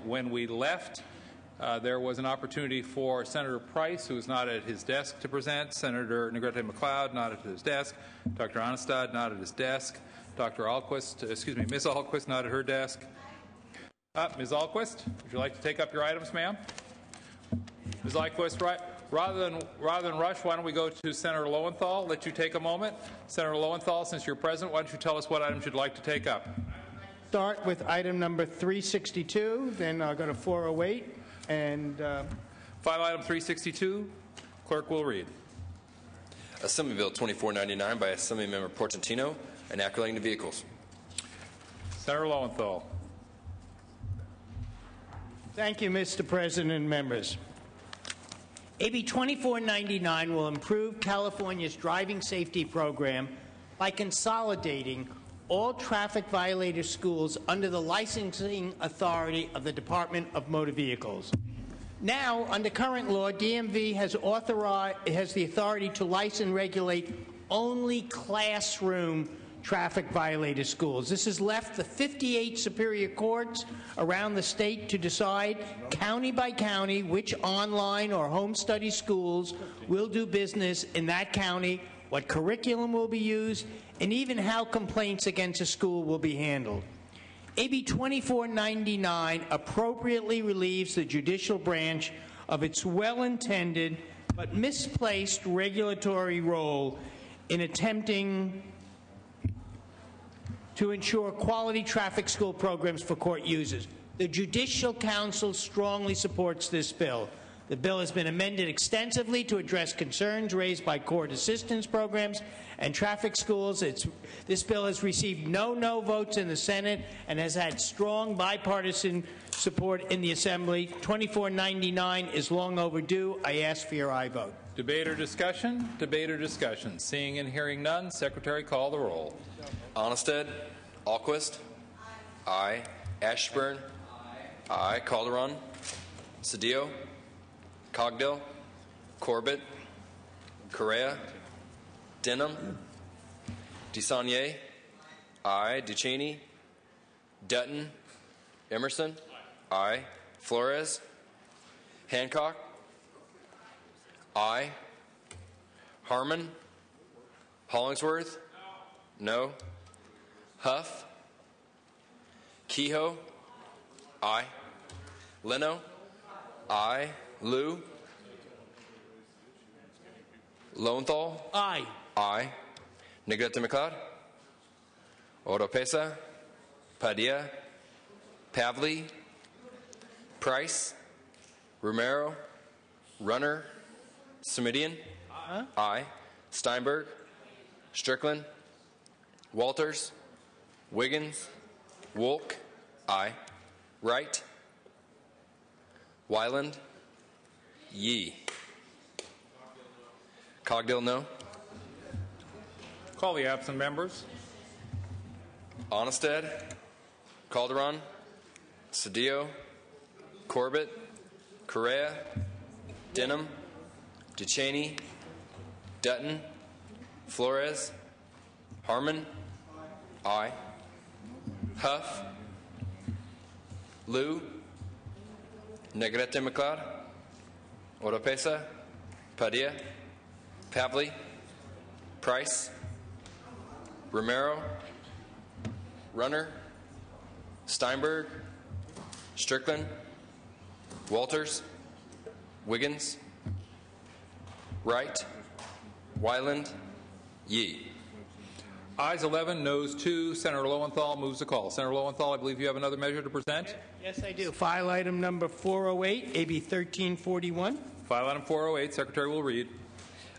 when we left, there was an opportunity for Senator Price, who is not at his desk, to present. Senator Negrete-McLeod not at his desk. Dr. Onestad not at his desk. Dr. Ahlquist, Ms. Ahlquist not at her desk. Ms. Ahlquist, would you like to take up your items, ma'am? Ms. Ahlquist, right. Rather than rush, why don't we go to Senator Lowenthal? Let you take a moment. Senator Lowenthal, since you're present, why don't you tell us what items you'd like to take up? Start with item number 362, then I'll go to 408, and Final item 362. Clerk will read. Assembly Bill 2499 by Assemblymember Portantino, enacting the vehicles. Senator Lowenthal. Thank you, Mr. President and members. AB 2499 will improve California's driving safety program by consolidating all traffic violator schools under the licensing authority of the Department of Motor Vehicles. Now, under current law, DMV has the authority to license and regulate only classroom traffic violator schools. This has left the 58 superior courts around the state to decide, county by county, which online or home study schools will do business in that county, what curriculum will be used, and even how complaints against a school will be handled. AB 2499 appropriately relieves the judicial branch of its well-intended but misplaced regulatory role in attempting to ensure quality traffic school programs for court users. The Judicial Council strongly supports this bill. The bill has been amended extensively to address concerns raised by court assistance programs and traffic schools. This bill has received no votes in the Senate and has had strong bipartisan support in the Assembly. 2499 is long overdue. I ask for your aye vote. Debate or discussion? Debate or discussion? Seeing and hearing none, Secretary, call the roll. Onestad. Ahlquist. Aye. Ashburn. Aye. Calderon. Cedillo. Cogdill. Corbett. Correa. Denham. DeSaulnier. Aye. Duchesne. Dutton. Emerson. Aye. Flores. Hancock. Aye. Harmon. Hollingsworth. No. Huff. Kehoe. Aye. Leno. Aye. Liu. Lowenthal. Aye. Aye. Negrete-McLeod. Oropesa. Padilla. Pavley. Price. Romero. Runner. Semidian. Aye. Steinberg. Strickland. Walters. Wiggins. Wolk. Aye. Wright. Wyland. Yee. Cogdill, no. Call the absent members. Onestad. Calderon. Cedillo. Corbett. Correa. Denham. Duchesne. Dutton. Flores. Harmon. Aye. Huff. Liu. Negrete-McLeod. Oropesa. Padilla. Pavley. Price. Romero. Runner. Steinberg. Strickland. Walters. Wiggins. Wright. Wyland. Yee. Ayes 11, noes 2. Senator Lowenthal moves the call. Senator Lowenthal, I believe you have another measure to present. Yes, I do. File item number 408, AB 1341. File item 408. Secretary will read.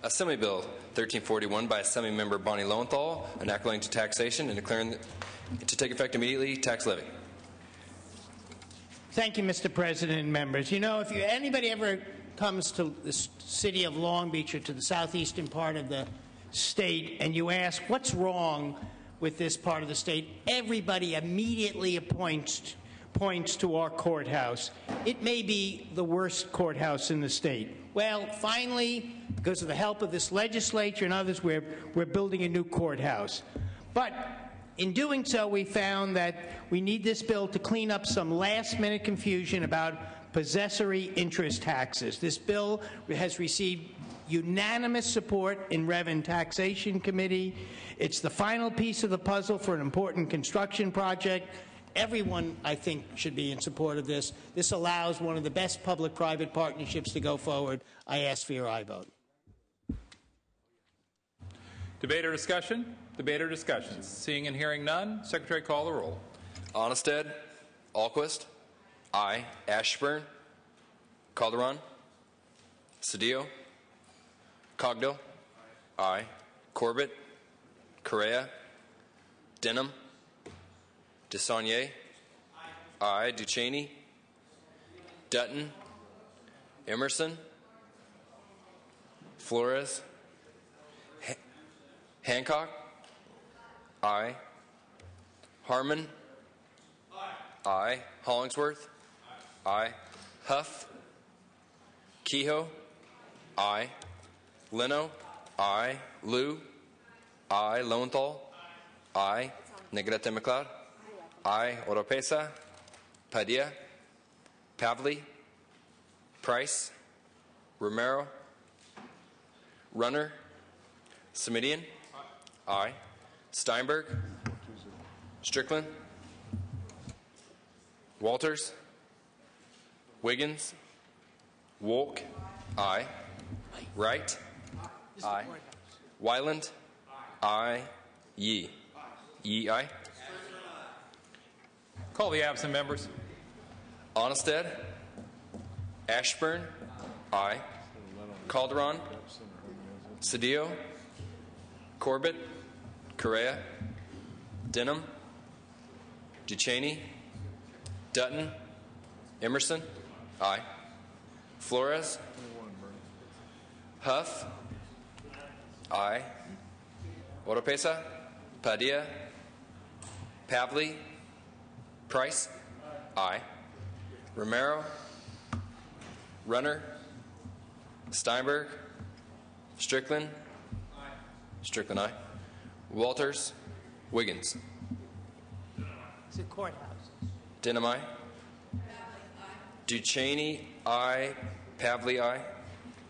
Assembly Bill 1341 by Assemblymember Bonnie Lowenthal, enacting to taxation and declaring to take effect immediately, tax levy. Thank you, Mr. President and members. You know, if anybody ever comes to the city of Long Beach or to the southeastern part of the state and you ask what's wrong with this part of the state, everybody immediately points to our courthouse. It may be the worst courthouse in the state. Well, finally, because of the help of this legislature and others, we're building a new courthouse. But In doing so, we found that we need this bill to clean up some last-minute confusion about possessory interest taxes. This bill has received unanimous support in Rev and Taxation Committee. It's the final piece of the puzzle for an important construction project. Everyone, I think, should be in support of this. This allows one of the best public-private partnerships to go forward. I ask for your aye vote. Debate or discussion? Debate or discussion? Seeing and hearing none, Secretary, call the roll. Onnested, Alquist, aye. Ashburn, Calderon, Cedillo, Cogdill, aye. Corbett, Correa, Denham, DeSaulnier, aye. Ducheney, Dutton, Emerson, Flores, Hancock, aye. Harmon, aye. Hollingsworth, aye. Huff, Kehoe, aye. Leno, aye. Liu, aye. Lowenthal, aye. Negrete McLeod, aye. Oropesa, Padilla, Pavley, Price, Romero, Runner, Semidian, aye. Steinberg, Strickland, Walters, Wiggins, Wolk, aye. Wright, aye. Wyland, aye. Yee. Yee, aye. Call the absent members. Onnested, Ashburn, aye. Calderon, Cedillo, Corbett, Correa, Denham, Ducheney, Dutton, Emerson, aye. Flores, Huff, aye. Oropesa, Padilla, Pavley, Price, aye. Romero, Runner, Steinberg, Strickland, Strickland, aye. Walters, Wiggins, It's a courthouse. Denham, aye. Ducheney, aye. Pavley, aye.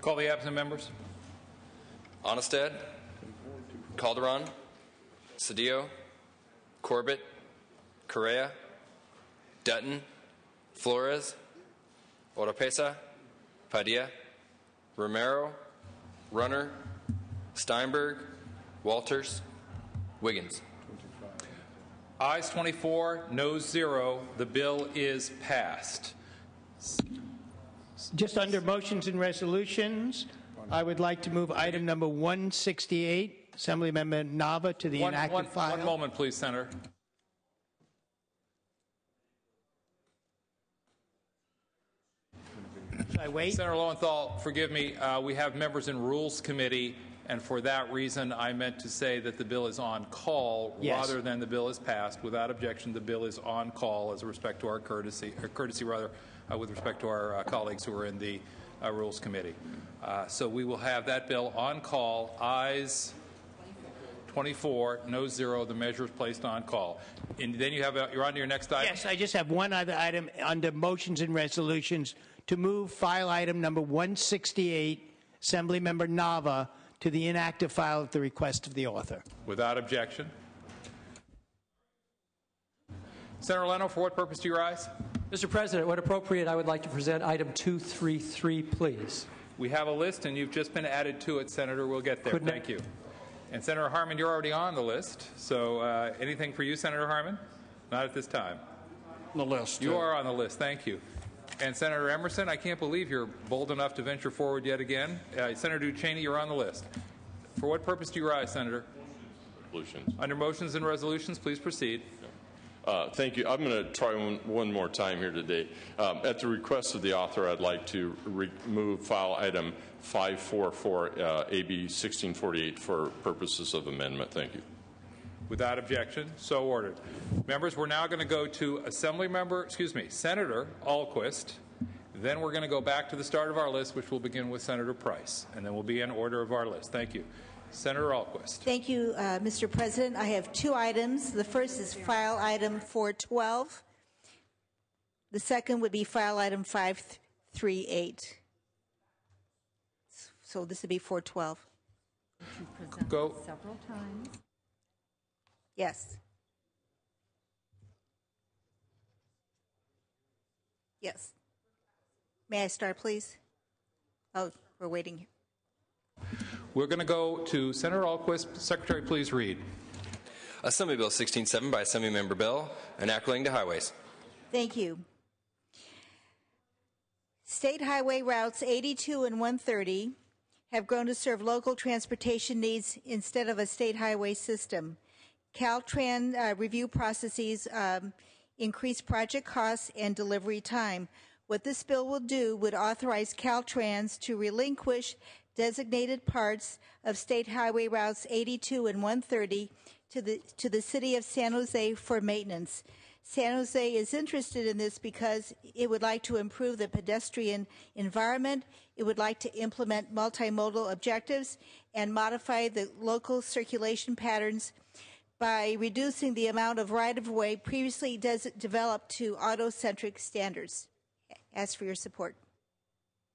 Call the absent members. Onnested, Calderon, Cedillo, Corbett, Correa, Dutton, Flores, Oropesa, Padilla, Romero, Runner, Steinberg, Walters, Wiggins. Ayes 24, noes 0. The bill is passed. Just under motions and resolutions, I would like to move item number 168, Assemblymember Nava, to the inactive file. One moment, please, Senator. Should I wait? Senator Lowenthal, forgive me. We have members in Rules Committee, and for that reason, I meant to say that the bill is on call rather than the bill is passed. Without objection, the bill is on call as a respect to our courtesy with respect to our colleagues who are in the Rules Committee. So we will have that bill on call. Ayes 24, no 0. The measure is placed on call. And then you're on to your next item? Yes, I just have one other item under motions and resolutions to move file item number 168, Assemblymember Nava, to the inactive file at the request of the author. Without objection. Senator Leno, for what purpose do you rise? Mr. President, when appropriate, I would like to present item 233, please. We have a list, and you've just been added to it, Senator. We'll get there. Thank you. And Senator Harmon, you're already on the list. So anything for you, Senator Harmon? Not at this time. On the list. You are on the list. Thank you. And Senator Emerson, I can't believe you're bold enough to venture forward yet again. Senator Ducheney, you're on the list. For what purpose do you rise, Senator? Resolutions. Under motions and resolutions, please proceed. Thank you. I'm going to try one more time here today. At the request of the author, I'd like to remove file item 544, AB 1648, for purposes of amendment. Thank you. Without objection, so ordered. Members, we're now going to go to Senator Alquist. Then we're going to go back to the start of our list, which will begin with Senator Price, and then we'll be in order of our list. Thank you. Senator Alquist. Thank you, Mr. President. I have two items. The first is file item 412. The second would be file item 538. So this would be 412. Go. Several times. Yes. Yes. May I start, please? Oh, we're waiting. We're going to go to Senator Alquist. Secretary, please read. Assembly Bill 16-7 by Assemblymember Bell, enacting to highways. Thank you. State highway routes 82 and 130 have grown to serve local transportation needs instead of a state highway system. Caltran review processes increase project costs and delivery time. What this bill will do would authorize Caltrans to relinquish designated parts of state highway routes 82 and 130 to the city of San Jose for maintenance. San Jose is interested in this because it would like to improve the pedestrian environment, it would like to implement multimodal objectives, and modify the local circulation patterns by reducing the amount of right-of-way previously developed to auto-centric standards. Ask for your support.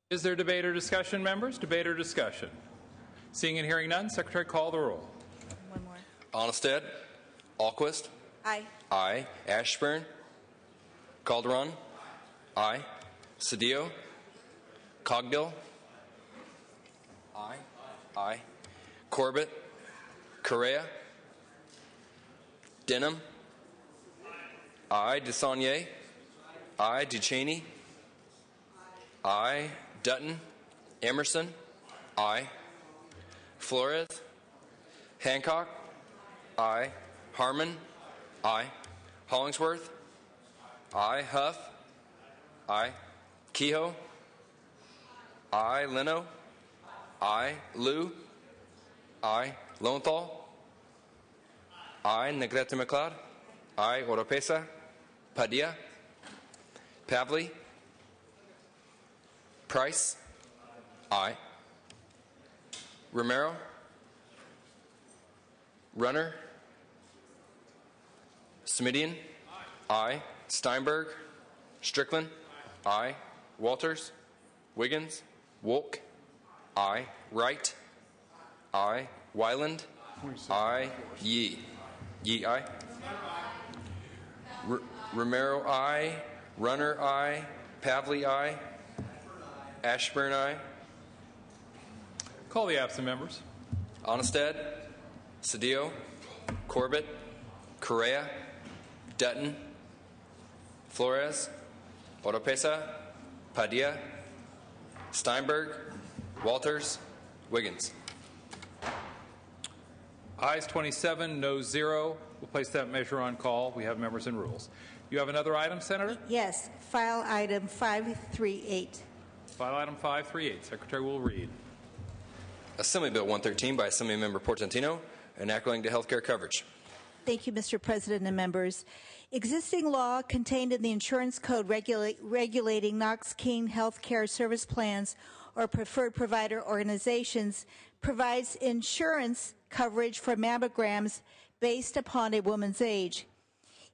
Is there debate or discussion, members? Debate or discussion? Seeing and hearing none, Secretary, call the roll. One more. Onnested. Alquist. Aye. Aye. Ashburn. Calderon. Aye. Cedillo. Cogdill. Aye. Aye. Corbett. Correa. Denham. Aye. DeSaulnier. Aye. Duchesne. Aye. Dutton. Emerson. Aye. Flores. Hancock. Aye. Harmon. Aye. Hollingsworth. Aye. Huff. Aye. Kehoe. Aye. Leno. Aye. Liu. Aye. Lowenthal. Aye. Negrete McLeod. Aye. Oropesa. Padilla. Pavley. Price. Aye. Romero. Runner. Smidian. Aye. Steinberg. Strickland. Aye. Walters. Wiggins. Wolk. Aye. Wright. Aye. Wyland. Aye. Yee. Yee. Aye. Romero. Aye. Runner. Aye. Pavley. Aye. Ashburn. Aye. Call the absent members. Onnested. Cedillo. Corbett. Correa. Dutton. Flores. Oropesa. Padilla. Steinberg. Walters. Wiggins. Ayes 27, no 0. We'll place that measure on call. We have members and rules. You have another item, Senator? Yes, file item 538. File item 538. Secretary will read. Assembly Bill 113 by Assemblymember Portantino, enacting to healthcare coverage. Thank you, Mr. President and members. Existing law contained in the Insurance Code regulating Knox-Keene Health Care Service Plans or preferred provider organizations provides insurance coverage for mammograms based upon a woman's age.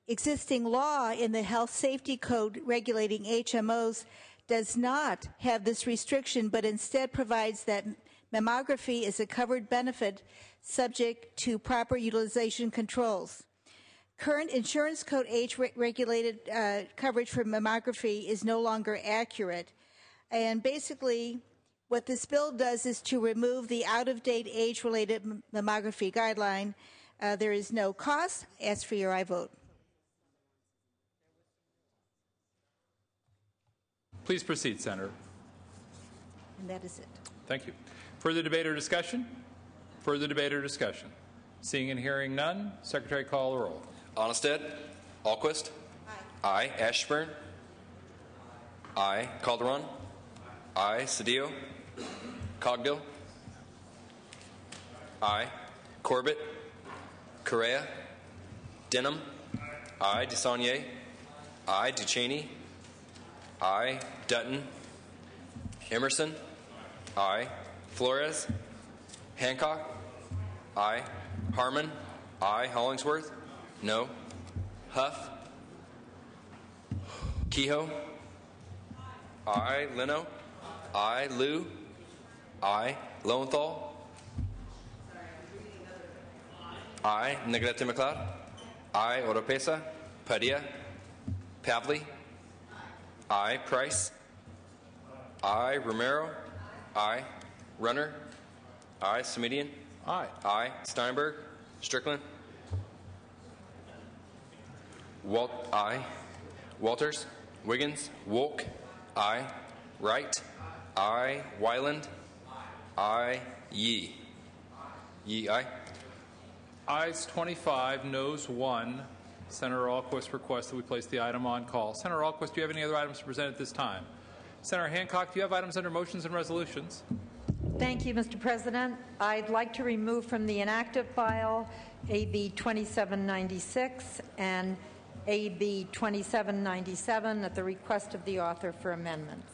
Existing law in the Health Safety Code regulating HMOs does not have this restriction, but instead provides that mammography is a covered benefit subject to proper utilization controls. Current insurance code age-regulated coverage for mammography is no longer accurate. And basically, what this bill does is to remove the out-of-date age-related mammography guideline. There is no cost. Ask for your aye vote. Please proceed, Senator. And that is it. Thank you. Further debate or discussion? Further debate or discussion? Seeing and hearing none, Secretary, call the roll. Onnested. Alquist. Aye. Ashburn. Aye. Calderon. Aye. Cedillo. Cogdill. Aye. Corbett. Correa. Denham. Aye. DeSaulnier. Aye. Duchesne. Aye. Dutton. Emerson. Aye. Flores. Hancock. Aye. Harmon? Aye. Hollingsworth? No. Huff? Kehoe? Aye. Leno? Aye. Liu? Aye. Lowenthal? Aye. Negrete McLeod? Aye. Oropesa? Padilla? Pavley? Aye. Price? Aye. Romero? Aye. Runner? Aye. Semidian? Aye. Aye. Steinberg? Strickland? Aye. Walters? Wiggins? Wolk? Aye. Wright? Aye. Wyland? Aye. Yee? Yee, aye. Ayes 25, noes 1. Senator Alquist requests that we place the item on call. Senator Alquist, do you have any other items to present at this time? Senator Hancock, do you have items under motions and resolutions? Thank you, Mr. President. I'd like to remove from the inactive file AB 2796 and AB 2797 at the request of the author for amendments.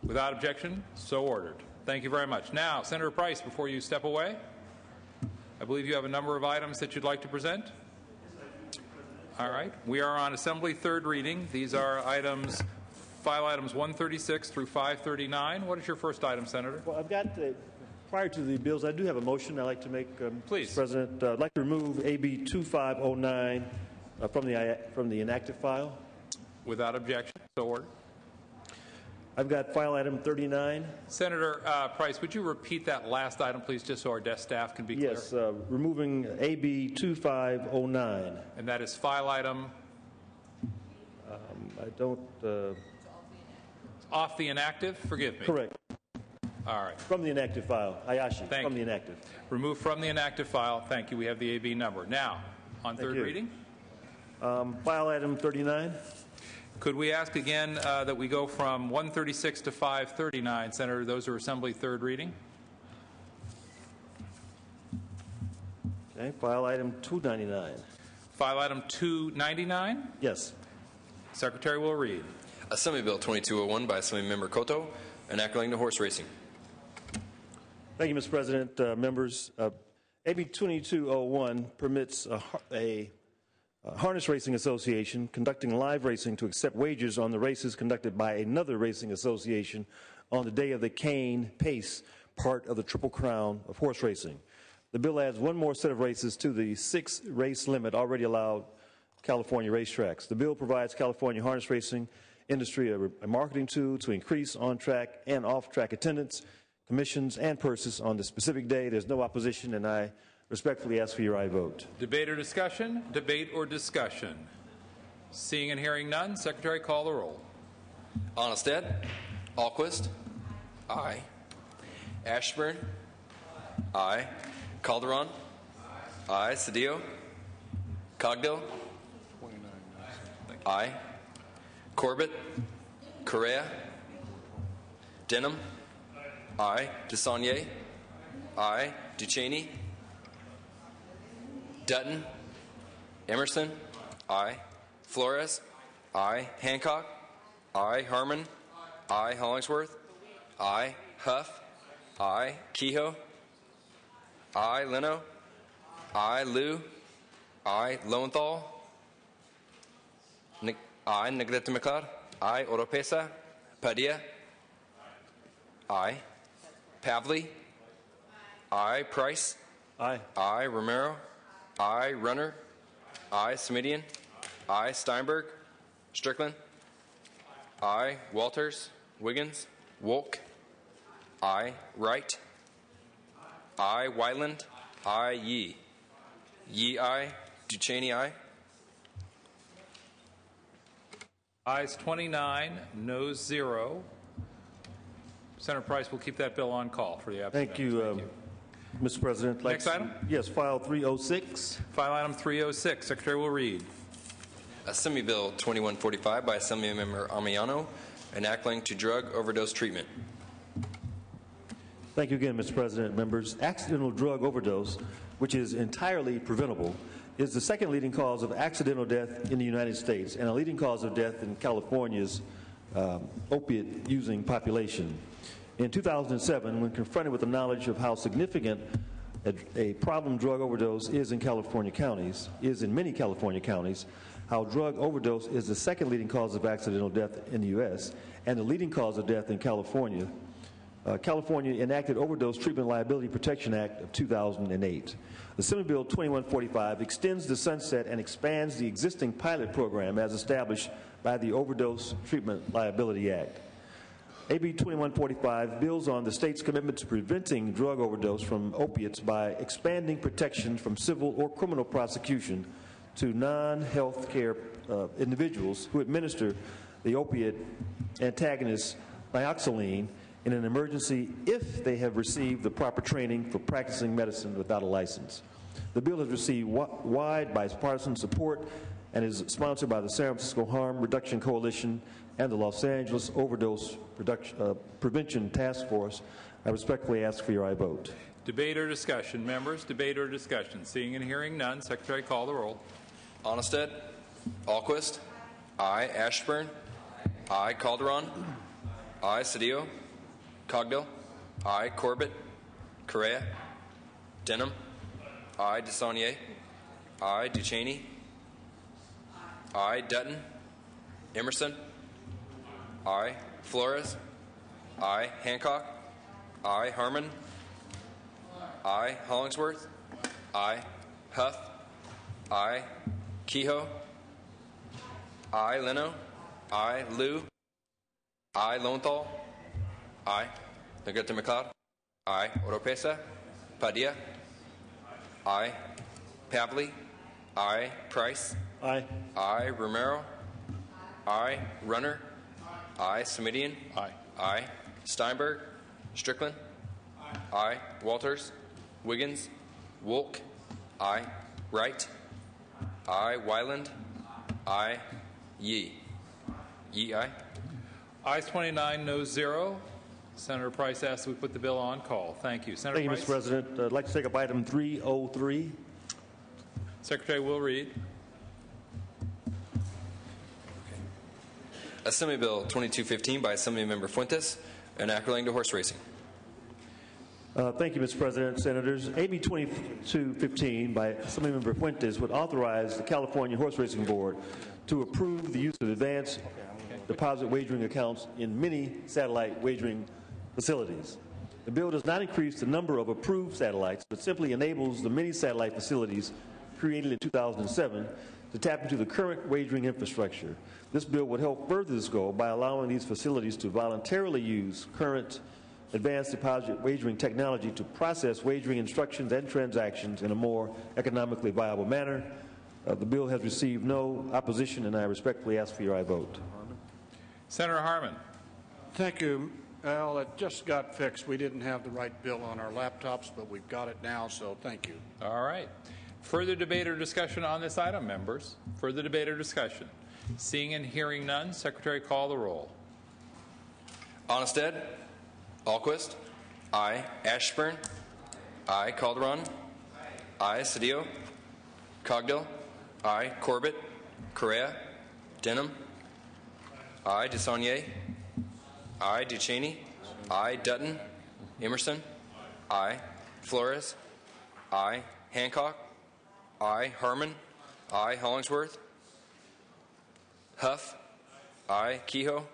Without objection, so ordered. Thank you very much. Now, Senator Price, before you step away, I believe you have a number of items that you'd like to present. All right. We are on Assembly third reading. These are file items 136 through 539. What is your first item, Senator? Well, I've got, prior to the bills, I do have a motion I'd like to make, Please. Mr. President. I'd like to remove AB 2509 from the inactive file. Without objection, so ordered. I've got file item 39. Senator Price, would you repeat that last item, please, just so our desk staff can be clear? Yes, removing AB 2509. And that is file item I don't... off the inactive? Forgive me. correct. All right. From the inactive file. Ayashi, Thank from you. the inactive. Removed from the inactive file. Thank you. We have the AB number. Now, on third you. reading, File item 39. could we ask again that we go from 136 to 539, Senator? Those are Assembly third reading. Okay, file item 299. File item 299. Yes. Secretary will read. Assembly Bill 2201 by Assembly Member Cotto, enacting the horse racing. Thank you, Mr. President. Members, AB 2201 permits a harness racing association conducting live racing to accept wagers on the races conducted by another racing association on the day of the cane pace part of the Triple Crown of horse racing. The bill adds one more set of races to the 6-race limit already allowed California racetracks. The bill provides California harness racing industry a marketing tool to increase on-track and off-track attendance, commissions, and purses on the specific day. There's no opposition, and I respectfully ask for your aye vote. Debate or discussion? Debate or discussion? Seeing and hearing none, Secretary, call the roll. Onnested? Alquist? Aye. Ashburn? Aye. Calderon? Aye. Cedillo? Cogdill? Aye. Corbett? Correa? Denham? Aye. DeSaulnier? Aye. Ducheney? Dutton? Emerson? Aye. Flores? Aye. Hancock? Aye. Harmon? Aye. Hollingsworth? Aye. Huff? Aye. Kehoe? Aye. Leno? Aye. Liu? Aye. Lowenthal? Aye. Negrete McLeod? Aye. Oropesa? Padilla? Aye. Pavley? Aye. Price? Aye. Aye. Romero? Aye. Runner? Aye. Semidian? Aye. Steinberg? Strickland? Aye. Walters? Wiggins? Wolk? Aye. Wright? Aye. Wyland? Aye. Yee? Yee, aye. Ducheney, aye. Ayes 29, noes 0. Senator Price will keep that bill on call for the absent Thank you, Mr. President. Next item? Yes, file 306. File item 306. Secretary will read. Assembly Bill 2145 by Assembly Member Amiano, enacting to drug overdose treatment. Thank you again, Mr. President. Members, accidental drug overdose, which is entirely preventable, is the second leading cause of accidental death in the United States and a leading cause of death in California's opiate-using population. In 2007, when confronted with the knowledge of how significant a problem drug overdose is in many California counties, how drug overdose is the second leading cause of accidental death in the U.S. and the leading cause of death in California. California enacted Overdose Treatment Liability Protection Act of 2008. Assembly Bill 2145 extends the sunset and expands the existing pilot program as established by the Overdose Treatment Liability Act. AB 2145 builds on the state's commitment to preventing drug overdose from opiates by expanding protections from civil or criminal prosecution to non-health care individuals who administer the opiate antagonist naloxone in an emergency if they have received the proper training for practicing medicine without a license. The bill has received wide bipartisan support and is sponsored by the San Francisco Harm Reduction Coalition and the Los Angeles Overdose Prevention Task Force. I respectfully ask for your aye vote. Debate or discussion? Members, debate or discussion? Seeing and hearing none, Secretary, call the roll. Onnested. Alquist. Aye. Ashburn. Aye. Calderon. Aye. Cedillo. Cogdill. Aye. Corbett. Correa. Denham. Aye. DeSaulnier. Aye. Ducheney. Aye. Dutton. Emerson. Aye. Flores. Aye. Hancock. Aye. Harmon. Aye. Hollingsworth. Aye. Huff. Aye. Kehoe. Aye. Leno. Aye. Liu. Aye. Lowenthal. Aye. Negrete McLeod. Aye. Oropesa. Padilla. Aye. Pavley. Aye. Price. Aye. Aye. Romero. Aye. Runner. Aye. Semidian. Aye. Aye. Steinberg. Strickland. Aye. Walters. Wiggins. Wolk. Aye. Wright. Aye. Wyland. Aye. Yee. Yee, aye. Ayes 29, noes 0. Senator Price asks that we put the bill on call. Thank you. Senator Thank you, Price. Mr. President. I'd like to take up item 303. Secretary will read. Assembly Bill 2215 by Assemblymember Fuentes, an act relating to horse racing. Thank you, Mr. President. Senators, AB 2215 by Assemblymember Fuentes would authorize the California Horse Racing Board to approve the use of advanced deposit wagering accounts in many satellite wagering facilities. The bill does not increase the number of approved satellites, but simply enables the many satellite facilities created in 2007 to tap into the current wagering infrastructure. This bill would help further this goal by allowing these facilities to voluntarily use current advanced deposit wagering technology to process wagering instructions and transactions in a more economically viable manner. The bill has received no opposition, and I respectfully ask for your aye vote. Senator Harmon. Thank you. Well, it just got fixed. We didn't have the right bill on our laptops, but we've got it now, so thank you. All right. Further debate or discussion on this item, members? Further debate or discussion? Seeing and hearing none, Secretary, call the roll. Onnested. Alquist. Aye. Ashburn. Aye. Calderon. Aye. Cedillo. Cogdill. Aye. Corbett. Correa. Denham. Aye. DeSaulnier. Aye. Ducheney. Aye. Dutton. Emerson. Aye. Flores. Aye. Hancock. Aye. Harmon. Aye. Hollingsworth. Huff. Aye. Kehoe.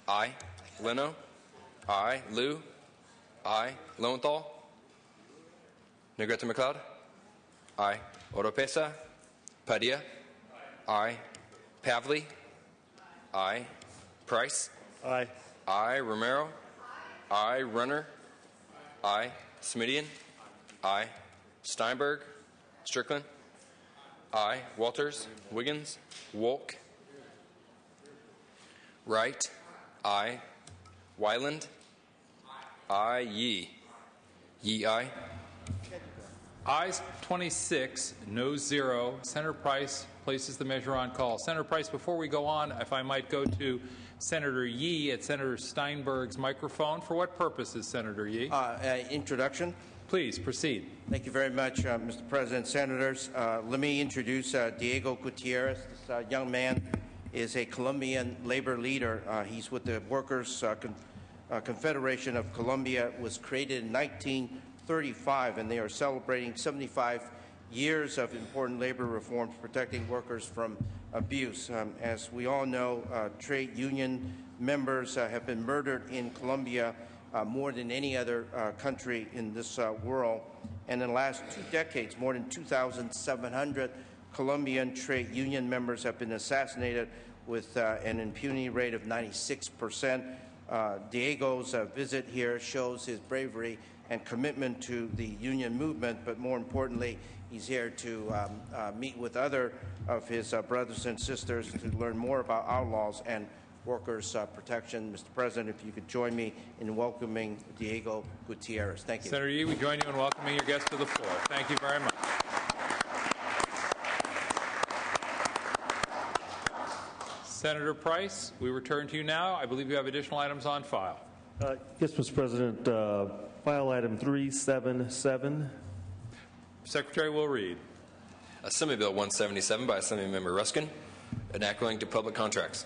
Aye. Leno. Aye. Liu. Aye. Lowenthal. Negrete McLeod. Aye. Oropesa. Padilla. Aye. Pavley. Aye. Price. Aye. Aye. Romero. Aye. Runner. Aye. Semidian. Aye. Steinberg. Strickland. Aye. Walters. Wiggins. Wolk. Wright. Aye. Wyland. Aye. Yee. Yee, aye. Ayes 26, noes 0. Senator Price places the measure on call. Senator Price, before we go on, if I might go to Senator Yee at Senator Steinberg's microphone. For what purposes, Senator Yee? Introduction. Please proceed. Thank you very much, Mr. President. Senators, let me introduce Diego Gutierrez. This young man is a Colombian labor leader. He's with the Workers' Confederation of Colombia. It was created in 19 35, and they are celebrating 75 years of important labor reforms protecting workers from abuse. As we all know, trade union members have been murdered in Colombia more than any other country in this world. And in the last 2 decades, more than 2,700 Colombian trade union members have been assassinated with an impunity rate of 96%. Diego's visit here shows his bravery and commitment to the union movement, but more importantly, he's here to meet with other of his brothers and sisters to learn more about our laws and workers' protection. Mr. President, if you could join me in welcoming Diego Gutierrez. Thank you. Senator Yee, we join you in welcoming your guest to the floor. Thank you very much. Senator Price, we return to you now. I believe you have additional items on file. Yes, Mr. President. File item 377. Secretary will read. Assembly Bill 177 by Assemblymember Ruskin, enacting to public contracts.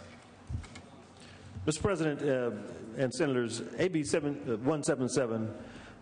Mr. President and Senators, AB 177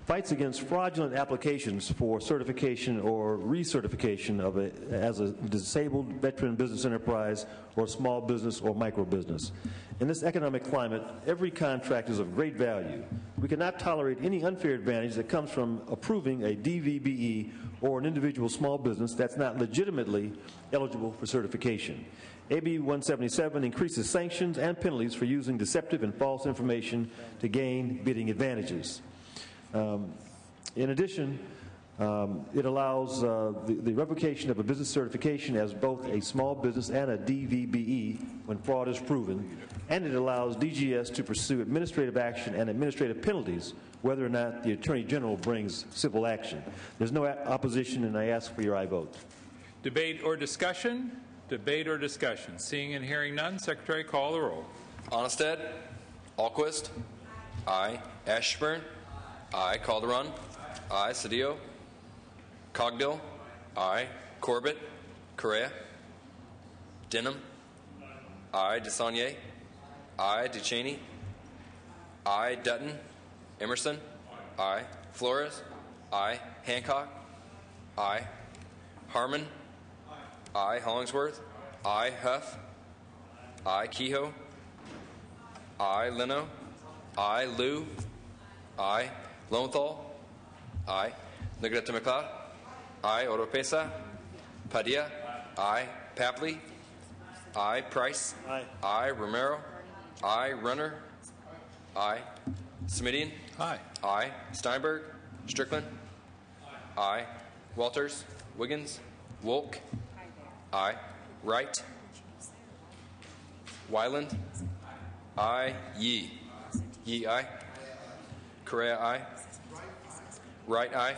fights against fraudulent applications for certification or recertification of as a disabled veteran business enterprise or small business or micro business. In this economic climate, every contract is of great value. We cannot tolerate any unfair advantage that comes from approving a DVBE or an individual small business that's not legitimately eligible for certification. AB 177 increases sanctions and penalties for using deceptive and false information to gain bidding advantages. In addition, it allows the revocation of a business certification as both a small business and a DVBE when fraud is proven, and it allows DGS to pursue administrative action and administrative penalties whether or not the Attorney General brings civil action. There's no opposition, and I ask for your aye vote. Debate or discussion? Debate or discussion? Seeing and hearing none, Secretary, call the roll. Onnested, Alquist, aye. Ashburn, aye. Calderon, aye. Cedillo, Cogdill, aye. Corbett, Correa, Denham, aye. DeSaulnier, aye. DeCheney, aye. Dutton, Emerson, aye. Flores, aye. Hancock, aye. Harmon, aye. Hollingsworth, aye. Huff, aye. Kehoe, aye. Leno, aye. Liu, aye. Lowenthal, aye. Negrete McLeod, aye. Oropesa, Padilla, aye. Papley, aye. Price, aye. Romero, aye. Runner, aye. Smidian, aye. Steinberg, Strickland, aye. Walters, Wiggins, Wolk, aye. Wright, Wyland, aye. Yee, Yee, aye. Correa, aye. Wright, aye.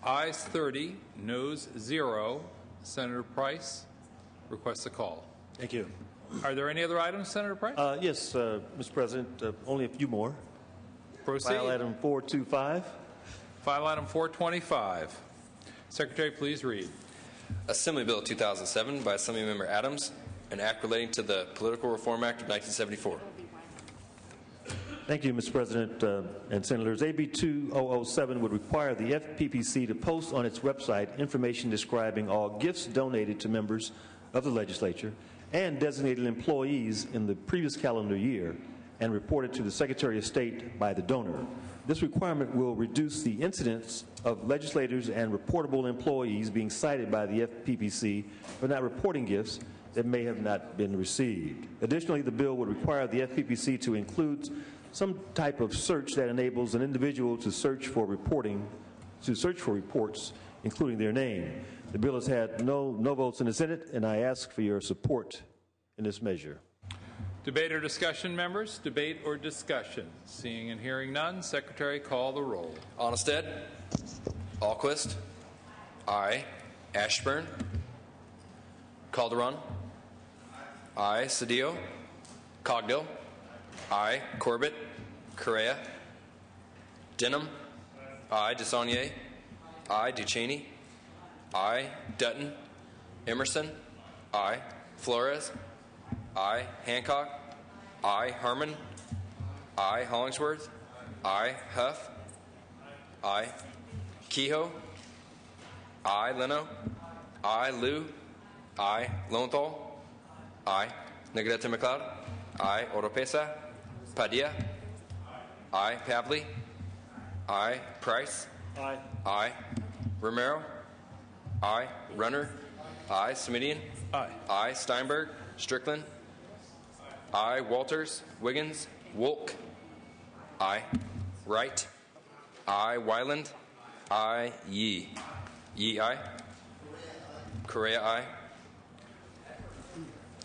Ayes 30, noes 0. Senator Price requests a call. Thank you. Are there any other items, Senator Price? Yes, Mr. President, only a few more. Proceed. File item 425. File item 425. Secretary, please read. Assembly Bill 2007 by Assemblymember Adams, an act relating to the Political Reform Act of 1974. Thank you, Mr. President and Senators. AB 2007 would require the FPPC to post on its website information describing all gifts donated to members of the legislature and designated employees in the previous calendar year and reported to the Secretary of State by the donor. This requirement will reduce the incidence of legislators and reportable employees being cited by the FPPC for not reporting gifts that may have not been received. Additionally, the bill would require the FPPC to include some type of search that enables an individual to search for reports, including their name. The bill has had no votes in the Senate, and I ask for your support in this measure. Debate or discussion, members? Debate or discussion? Seeing and hearing none, Secretary, call the roll. Onnested, Alquist, aye. Ashburn, Calderon, aye. Cedillo, Cogdill, aye. Corbett, Correa, Denham, aye. DeSaulnier, aye. DeCheney, aye. Dutton, Emerson, aye. Flores, aye. Hancock, aye. Harmon, aye. Hollingsworth, aye. Huff, I. Kehoe. I. Leno. I. Liu. I. Lowenthal. I. Negrete McLeod. I. Oropesa. Padilla. I. Pavley. I. Price. Aye. I. Romero. I. Runner. I. Semidian. Aye. I. Steinberg. Strickland. I. Walters. Wiggins. Wolk. I. Wright. I. Wyland. I. Yee. Yee. I. Correa. I.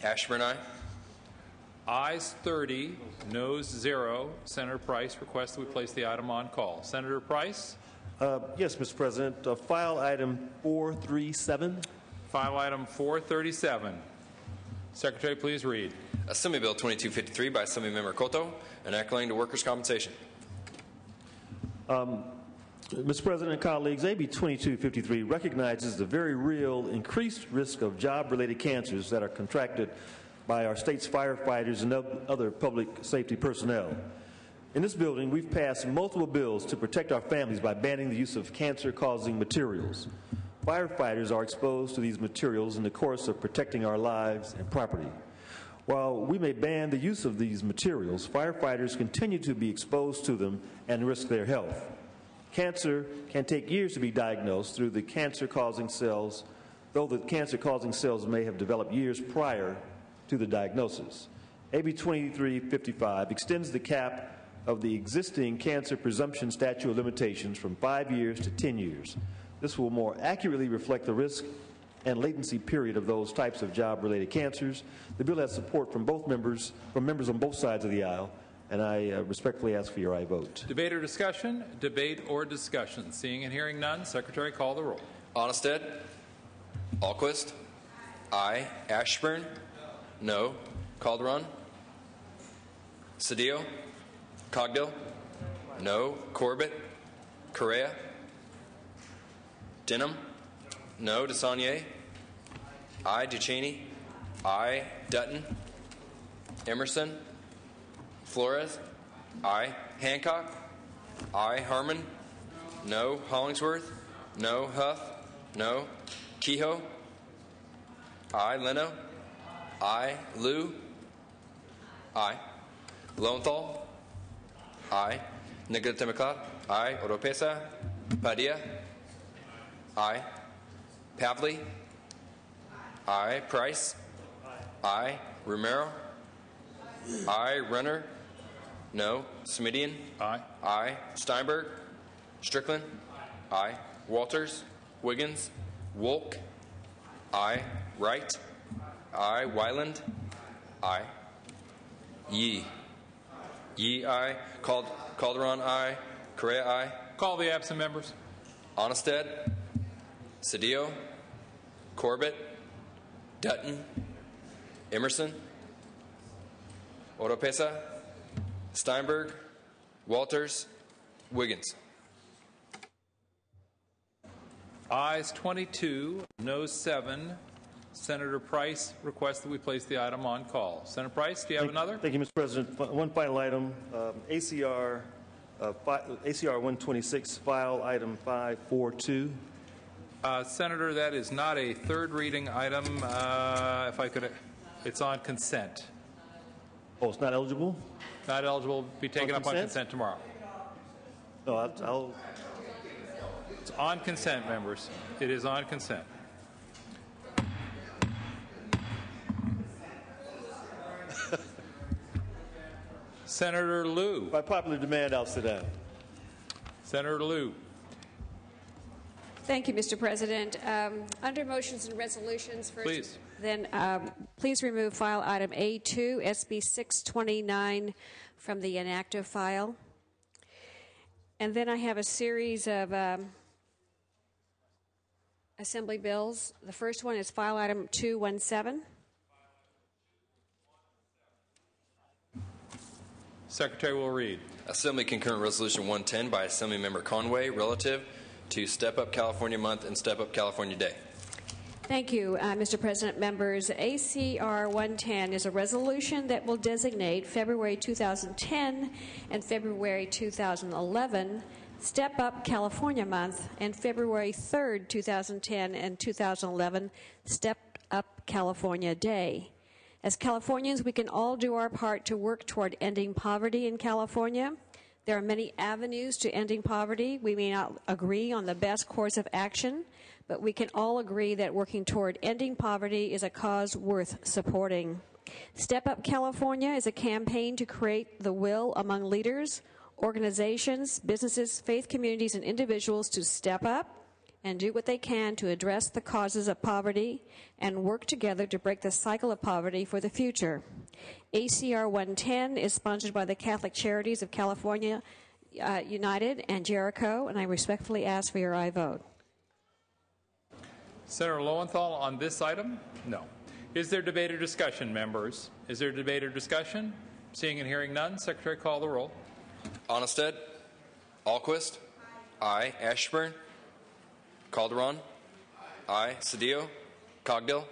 Ashburn. I. Ayes 30, noes 0. Senator Price requests that we place the item on call. Senator Price? Yes, Mr. President. File item 437. File item 437. Secretary, please read. Assembly Bill 2253 by Assemblymember Cotto, enacting to workers' compensation. Mr. President and colleagues, AB 2253 recognizes the very real increased risk of job-related cancers that are contracted by our state's firefighters and other public safety personnel. In this building, we've passed multiple bills to protect our families by banning the use of cancer-causing materials. Firefighters are exposed to these materials in the course of protecting our lives and property. While we may ban the use of these materials, firefighters continue to be exposed to them and risk their health. Cancer can take years to be diagnosed through the cancer-causing cells, though the cancer-causing cells may have developed years prior to the diagnosis. AB 2355 extends the cap of the existing cancer presumption statute of limitations from 5 years to 10 years. This will more accurately reflect the risk and latency period of those types of job-related cancers. The bill has support from members on both sides of the aisle, and I respectfully ask for your aye vote. Debate or discussion? Debate or discussion? Seeing and hearing none, Secretary, call the roll. Onnested. Alquist. Aye. Ashburn. No. Calderon. Cedillo. Cogdill. No. Corbett. Correa. Denham. No. DeSaulnier. Aye. Ducheney. Aye. Dutton. Emerson. Flores. Aye. Hancock. Aye. Harmon. No. Hollingsworth. No. Huff. No. Kehoe. Aye. Leno. Aye. Liu. Aye. Lowenthal. Aye. Negrete McLeod. Aye. Oropesa. Padilla. Aye. Pavley. Aye. Price. Aye. Romero. Aye. Runner. No. Semidian. Aye. Aye. Steinberg. Strickland. Aye. Walters. Wiggins. Wolk. Aye. Wright. Aye. Wyland. Aye. Yee. Yee. Aye. Calderon. Aye. Correa. Aye. Call the absent members. Onnested. Cedillo. Corbett. Dutton. Emerson. Oropesa. Steinberg. Walters. Wiggins. Ayes 22, noes 7. Senator Price requests that we place the item on call. Senator Price, do you have another? Thank you, Mr. President. One final item, ACR 126, file item 542. Senator, that is not a third reading item. If I could, it's on consent. Oh, it's not eligible? Not eligible. Be taken up on consent tomorrow. No, I'll It's on consent, members. It is on consent. Senator Liu. By popular demand, I'll sit down. Senator Liu. Thank you, Mr. President. Under motions and resolutions, first, Please. Then please remove file item A2, SB 629, from the inactive file. And then I have a series of assembly bills. The first one is file item 217. Secretary will read. Assembly Concurrent Resolution 110 by Assemblymember Conway relative to Step Up California Month and Step Up California Day. Thank you, Mr. President. Members, ACR 110 is a resolution that will designate February 2010 and February 2011 Step Up California Month, and February 3rd, 2010 and 2011, Step Up California Day. As Californians, we can all do our part to work toward ending poverty in California. There are many avenues to ending poverty. We may not agree on the best course of action, but we can all agree that working toward ending poverty is a cause worth supporting. Step Up California is a campaign to create the will among leaders, organizations, businesses, faith communities, and individuals to step up and do what they can to address the causes of poverty and work together to break the cycle of poverty for the future. ACR 110 is sponsored by the Catholic Charities of California United and Jericho, and I respectfully ask for your aye vote. Senator Lowenthal on this item? No. Is there debate or discussion, members? Is there debate or discussion? Seeing and hearing none, Secretary, call the roll. Onnested. Alquist. Aye. Ashburn. Calderon. Aye. Cedillo. Cogdill.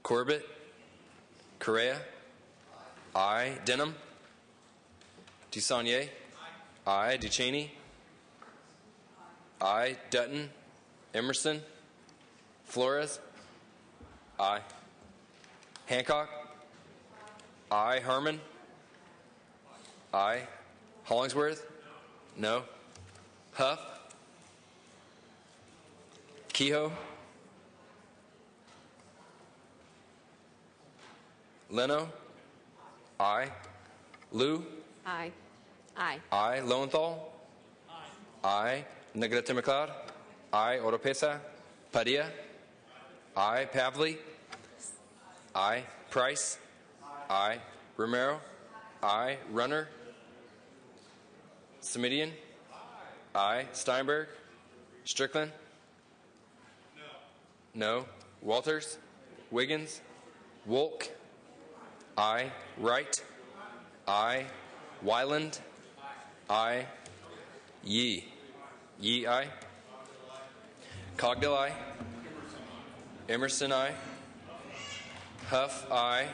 Corbett. Correa. Aye. Denham. DeSaulnier. Aye. Ducheney. Aye. Dutton. Emerson. Flores. Aye. Hancock. Aye. Harmon. Aye. Hollingsworth. No. Huff. Kehoe. Leno. Aye. Liu. Aye. Aye. Aye. Lowenthal. Aye. Negrete McLeod. Aye. Oropesa. Padilla. Aye. Pavley. Aye. Price. Aye. Romero. Aye. Runner. Semidian. Aye. Steinberg. Strickland. No. Walters. Wiggins. Wolk. Aye. Wright. Aye. Wyland. Aye. Yee. Yee, aye. Cogdill, aye. Emerson, aye. Huff, aye.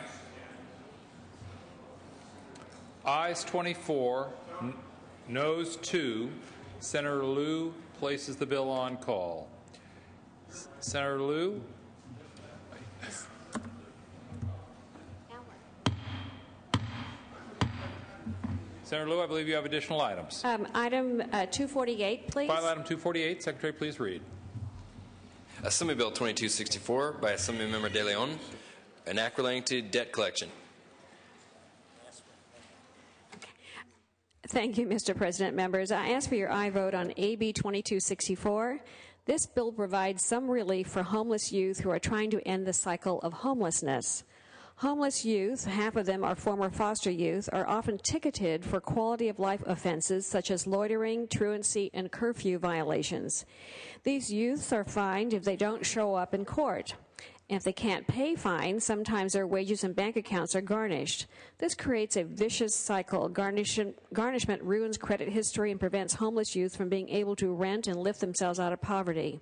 Ayes 24, noes 2. Senator Liu places the bill on call. Senator Liu. Senator Liu, I believe you have additional items. Item 248, please. File item 248. Secretary, please read. Assembly Bill 2264 by Assemblymember De Leon, an act relating to debt collection. Thank you, Mr. President. Members, I ask for your aye vote on AB 2264. This bill provides some relief for homeless youth who are trying to end the cycle of homelessness. Homeless youth, half of them are former foster youth, are often ticketed for quality of life offenses such as loitering, truancy, and curfew violations. These youths are fined if they don't show up in court. If they can't pay fines, sometimes their wages and bank accounts are garnished. This creates a vicious cycle. Garnishment ruins credit history and prevents homeless youth from being able to rent and lift themselves out of poverty.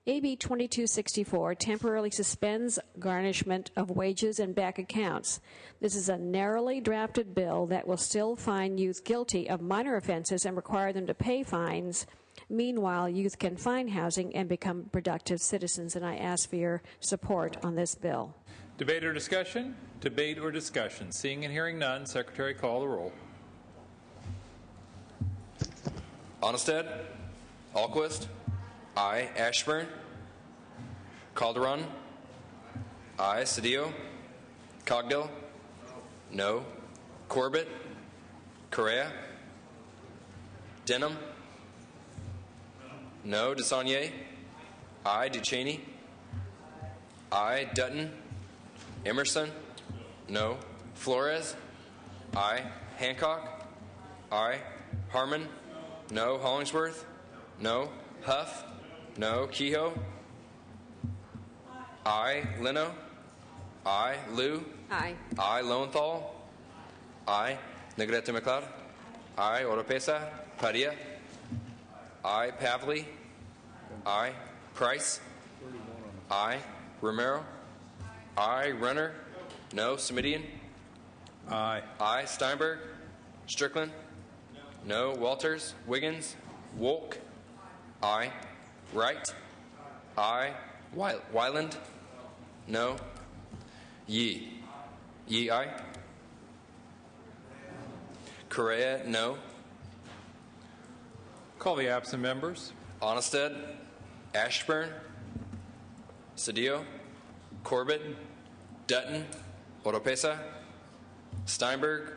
AB 2264 temporarily suspends garnishment of wages and bank accounts. This is a narrowly drafted bill that will still find youth guilty of minor offenses and require them to pay fines. Meanwhile, youth can find housing and become productive citizens, and I ask for your support on this bill. Debate or discussion? Debate or discussion? Seeing and hearing none, Secretary, call the roll. Onnested. Alquist. Aye. Ashburn. Calderon. Aye. Cedillo. Cogdill. No. Corbett. Correa. Denham. No. DeSaulnier. Aye. Ducheney. Aye. Dutton. Emerson. No. Flores. Aye. Hancock. Aye. Harmon. No. Hollingsworth. No. Huff. No. Kehoe. Aye. Leno. Aye. Liu. Aye. Aye. Lowenthal. Aye. Negrete McLeod. Aye. Oropesa. Padilla. Aye. Pavley. Aye. Price. Aye. Romero. Aye. Runner. No. Semidian. Aye. Aye. Steinberg. Strickland. No. Walters? Wiggins? Wolk? Aye. Wright? Aye. Wyland? No. Yee? Yee, aye. Correa? No. Call the absent members. Onnested? Ashburn? Cedillo? Corbett? Dutton? Oropesa? Steinberg?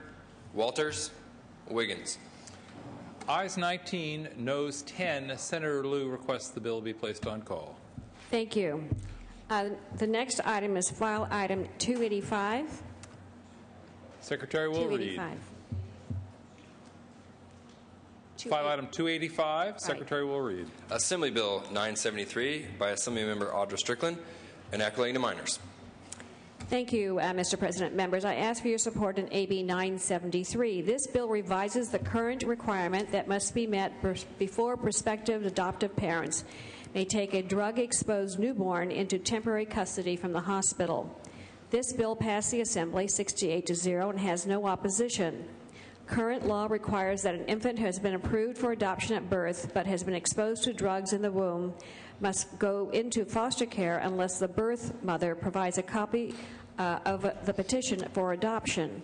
Walters? Wiggins? Ayes 19, noes 10. Senator Liu requests the bill be placed on call. Thank you. The next item is file item 285. Secretary will read. 285. File item 285. Secretary will read. Assembly Bill 973 by Assemblymember Audra Strickland, enacting to minors. Thank you, Mr. President. Members, I ask for your support in AB 973. This bill revises the current requirement that must be met before prospective adoptive parents may take a drug-exposed newborn into temporary custody from the hospital. This bill passed the Assembly 68-0 and has no opposition. Current law requires that an infant who has been approved for adoption at birth but has been exposed to drugs in the womb must go into foster care unless the birth mother provides a copy of the petition for adoption.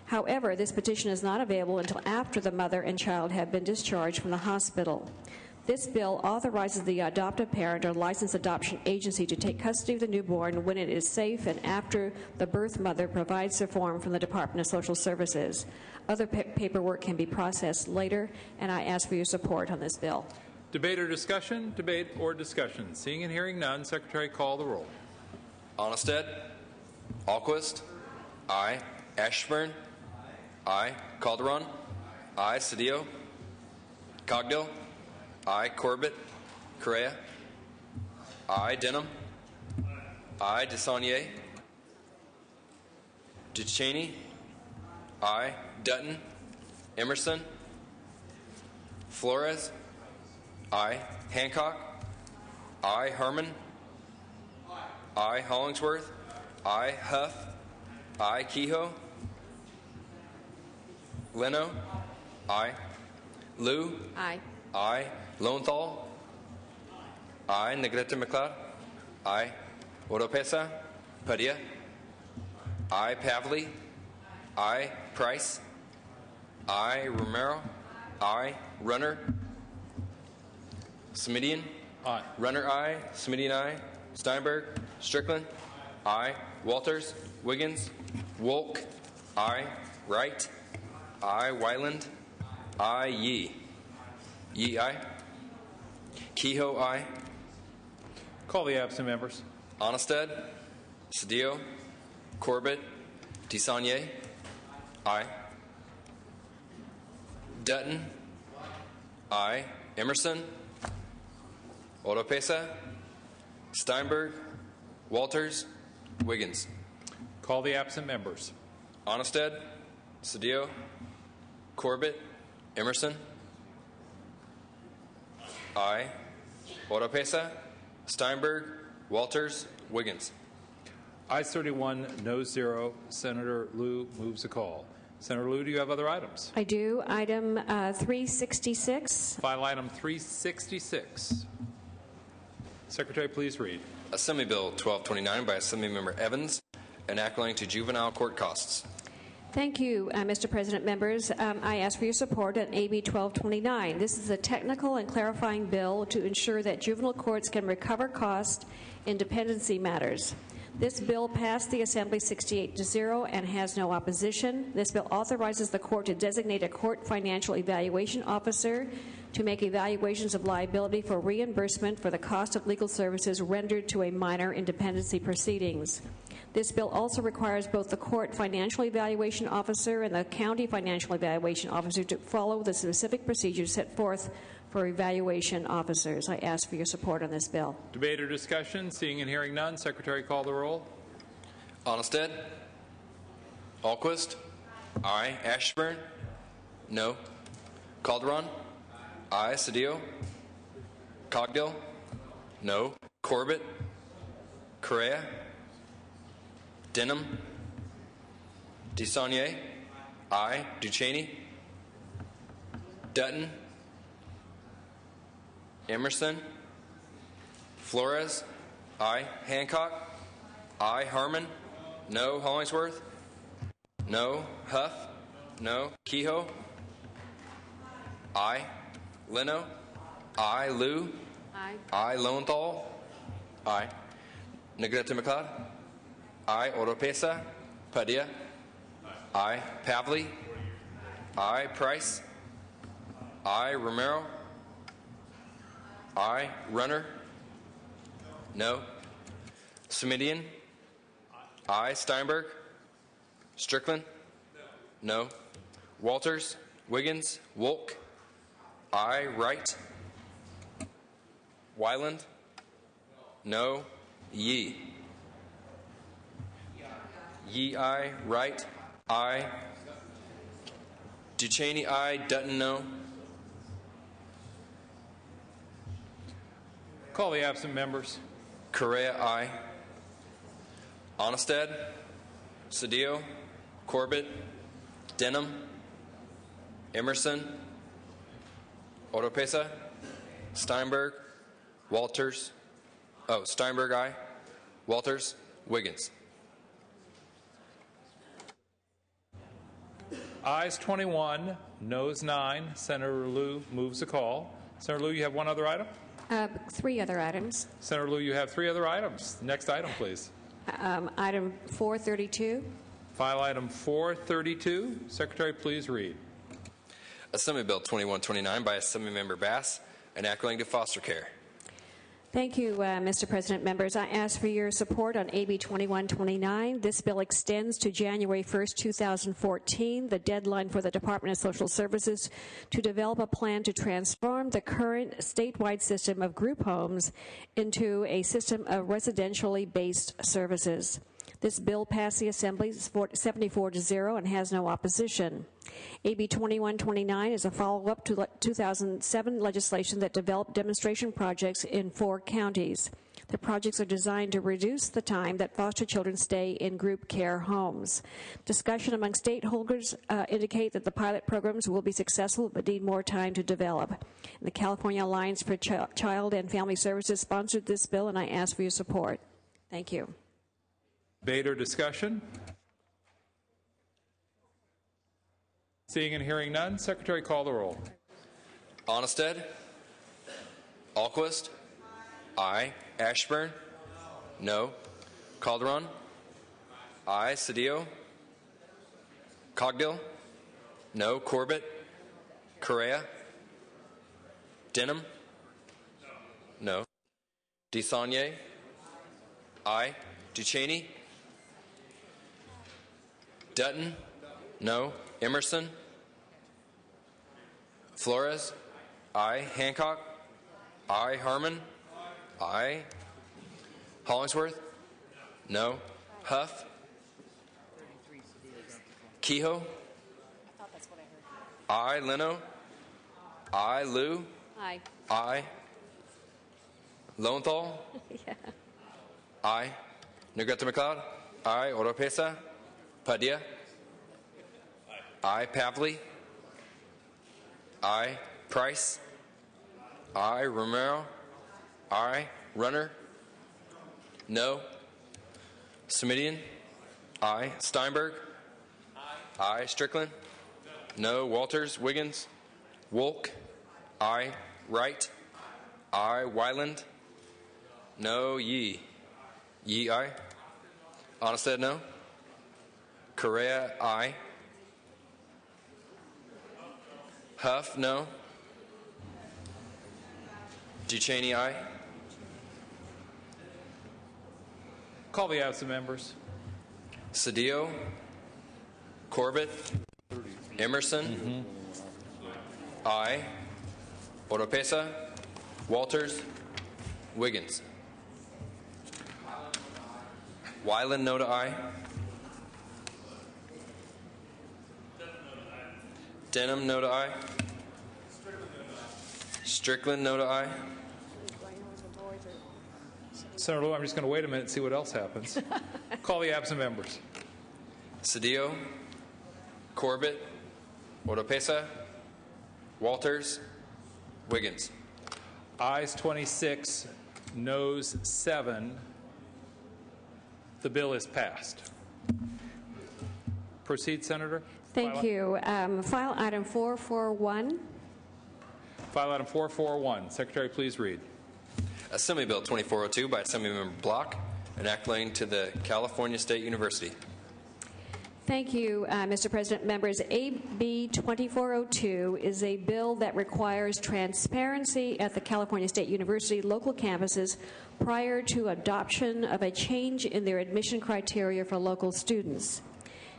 However, this petition is not available until after the mother and child have been discharged from the hospital. This bill authorizes the adoptive parent or licensed adoption agency to take custody of the newborn when it is safe and after the birth mother provides the form from the Department of Social Services. Other paperwork can be processed later, and I ask for your support on this bill. Debate or discussion? Debate or discussion. Seeing and hearing none, Secretary, call the roll. Onnested? Alquist? Aye. Ashburn? Aye. Calderon? Aye. Cedillo? Cogdill? Aye. Corbett? Correa? Aye. Denham? Aye. DeSaulnier? DeCheney? Aye. Dutton? Emerson? Flores? Aye. Hancock? Aye. Herman? Aye. Hollingsworth? Aye. Huff? Aye. Kehoe? Leno? Aye. Liu? Aye. Aye. Lowenthal? Aye. Negrete McLeod? Aye. Oropesa? Padilla? Aye. Pavley? Aye. Price? Aye. Romero? Aye. Runner? Smidian? Aye. Runner, aye. Smidian, aye. Steinberg? Strickland? Aye. Walters? Wiggins? Wolk? Aye. Wright? Aye. Wyland? Aye. Yee? Yee, aye. Kehoe, aye. Call the absent members. Onnested? Cedillo? Corbett? DeSaulnier? Aye. Dutton? Aye. Emerson? Oropesa? Steinberg? Walters? Wiggins? Call the absent members. Onnested? Cedillo? Corbett? Emerson? Aye. Oropesa? Steinberg? Walters? Wiggins? Ayes 31, noes 0. Senator Liu moves a call. Senator Liu, do you have other items? I do. Item 366. File item 366. Secretary, please read. Assembly Bill 1229 by Assemblymember Evans, enacting to juvenile court costs. Thank you, Mr. President. Members, I ask for your support on AB 1229. This is a technical and clarifying bill to ensure that juvenile courts can recover costs in dependency matters. This bill passed the Assembly 68-0 and has no opposition. This bill authorizes the court to designate a court financial evaluation officer to make evaluations of liability for reimbursement for the cost of legal services rendered to a minor in dependency proceedings. This bill also requires both the court financial evaluation officer and the county financial evaluation officer to follow the specific procedures set forth for evaluation officers. I ask for your support on this bill. Debate or discussion? Seeing and hearing none, Secretary, call the roll. Onnested? Alquist? Aye. Ashburn? No. Calderon? Aye. Cedillo? Cogdill? No. Corbett? Correa? Denham? DeSaulnier? Aye. DuCheney? Dutton, Emerson, Flores, aye. Hancock, aye. Harmon, no. Hollingsworth, no. Huff, no. Kehoe, aye. Leno, aye. Liu, Aye. aye. Lowenthal, aye. Negrete McLeod, aye. Oropesa, Padilla, aye. Pavley, aye. Price, aye. Romero, aye. Runner, no. Semidian, aye. Steinberg, Strickland, no. Walters, Wiggins, Wolk, aye. Wright, Wyland, no. Yee, aye. Wright, aye. Ducheney, aye. Dutton, no. Call the absent members. Correa, aye. Onnested, Cedillo, Corbett, Denham, Emerson, Oropesa, Steinberg, Walters, Steinberg, aye. Walters, Wiggins. Ayes 21, noes 9. Senator Liu moves the call. Senator Liu, you have one other item? 3 other items. Senator Liu, you have 3 other items. Next item, please. Item 432. File item 432. Secretary, please read. Assembly Bill 2129 by Assemblymember Bass, enacting to foster care. Thank you, Mr. President. Members, I ask for your support on AB 2129. This bill extends to January 1st, 2014, the deadline for the Department of Social Services to develop a plan to transform the current statewide system of group homes into a system of residentially based services. This bill passed the Assembly 74-0 and has no opposition. AB 2129 is a follow-up to 2007 legislation that developed demonstration projects in 4 counties. The projects are designed to reduce the time that foster children stay in group care homes. Discussion among stakeholders indicate that the pilot programs will be successful but need more time to develop. The California Alliance for Child and Family Services sponsored this bill, and I ask for your support. Thank you. Debate or discussion? Seeing and hearing none, Secretary, call the roll. Onnested, Alquist, aye. Ashburn, no. Calderon, aye. Cedillo, Cogdill, no. Corbett, Correa, Denham, no. DeSaulnier, aye. Ducheney, Dutton, no. Emerson, Flores, aye. Hancock, aye. Harmon, aye. Hollingsworth, no. Huff, Kehoe, aye. Leno, aye. Liu, Aye. aye. Lowenthal, Yeah. aye. Negrete McLeod, aye. Oropesa, Padilla, aye. Pavley, aye. Price, aye. Romero, aye. Runner, no. Semidian, aye. Steinberg, aye. Strickland, no. Walters, Wiggins, Wolk, aye. Wright, aye. Wyland, no. Yee, aye. Onnested, no. Correa, aye. Huff, no. Ducheney, aye. Call the absent members. Cedillo, Corbett, Emerson, aye. Oropesa, Walters, Wiggins. Wyland, no to aye. Denham, no to aye. Strickland, no to aye. Senator Liu, I'm just going to wait a minute and see what else happens. Call the absent members. Cedillo, Corbett, Oropesa, Walters, Wiggins. Ayes 26, noes 7. The bill is passed. Proceed, Senator. Thank you. File item 441. File item 441. Secretary, please read. Assembly Bill 2402 by Assemblymember Block, enacting to the California State University. Thank you, Mr. President. Members, AB 2402 is a bill that requires transparency at the California State University local campuses prior to adoption of a change in their admission criteria for local students.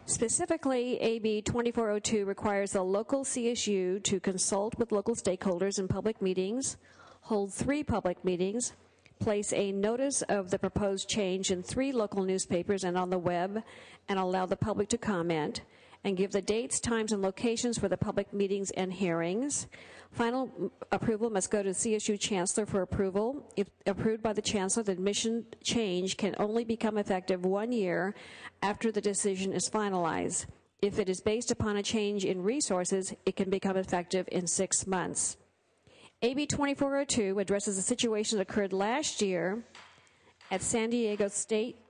Specifically, AB 2402 requires the local CSU to consult with local stakeholders in public meetings, hold 3 public meetings, place a notice of the proposed change in 3 local newspapers and on the web, and allow the public to comment, and give the dates, times, and locations for the public meetings and hearings. Final approval must go to CSU Chancellor for approval. If approved by the Chancellor, the admission change can only become effective 1 year after the decision is finalized. If it is based upon a change in resources, it can become effective in 6 months. AB 2402 addresses a situation that occurred last year at San Diego State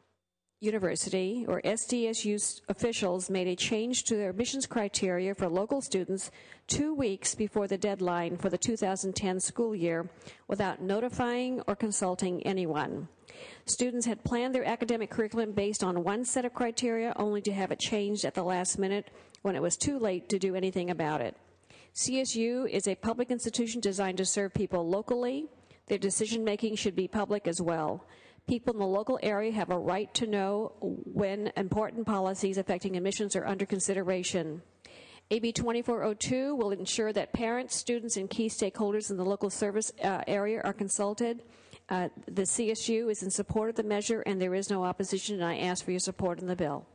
University, or SDSU officials made a change to their admissions criteria for local students 2 weeks before the deadline for the 2010 school year without notifying or consulting anyone. Students had planned their academic curriculum based on one set of criteria, only to have it changed at the last minute when it was too late to do anything about it. CSU is a public institution designed to serve people locally. Their decision-making should be public as well. People in the local area have a right to know when important policies affecting admissions are under consideration. AB 2402 will ensure that parents, students, and key stakeholders in the local service area are consulted. The CSU is in support of the measure, and there is no opposition, and I ask for your support in the bill.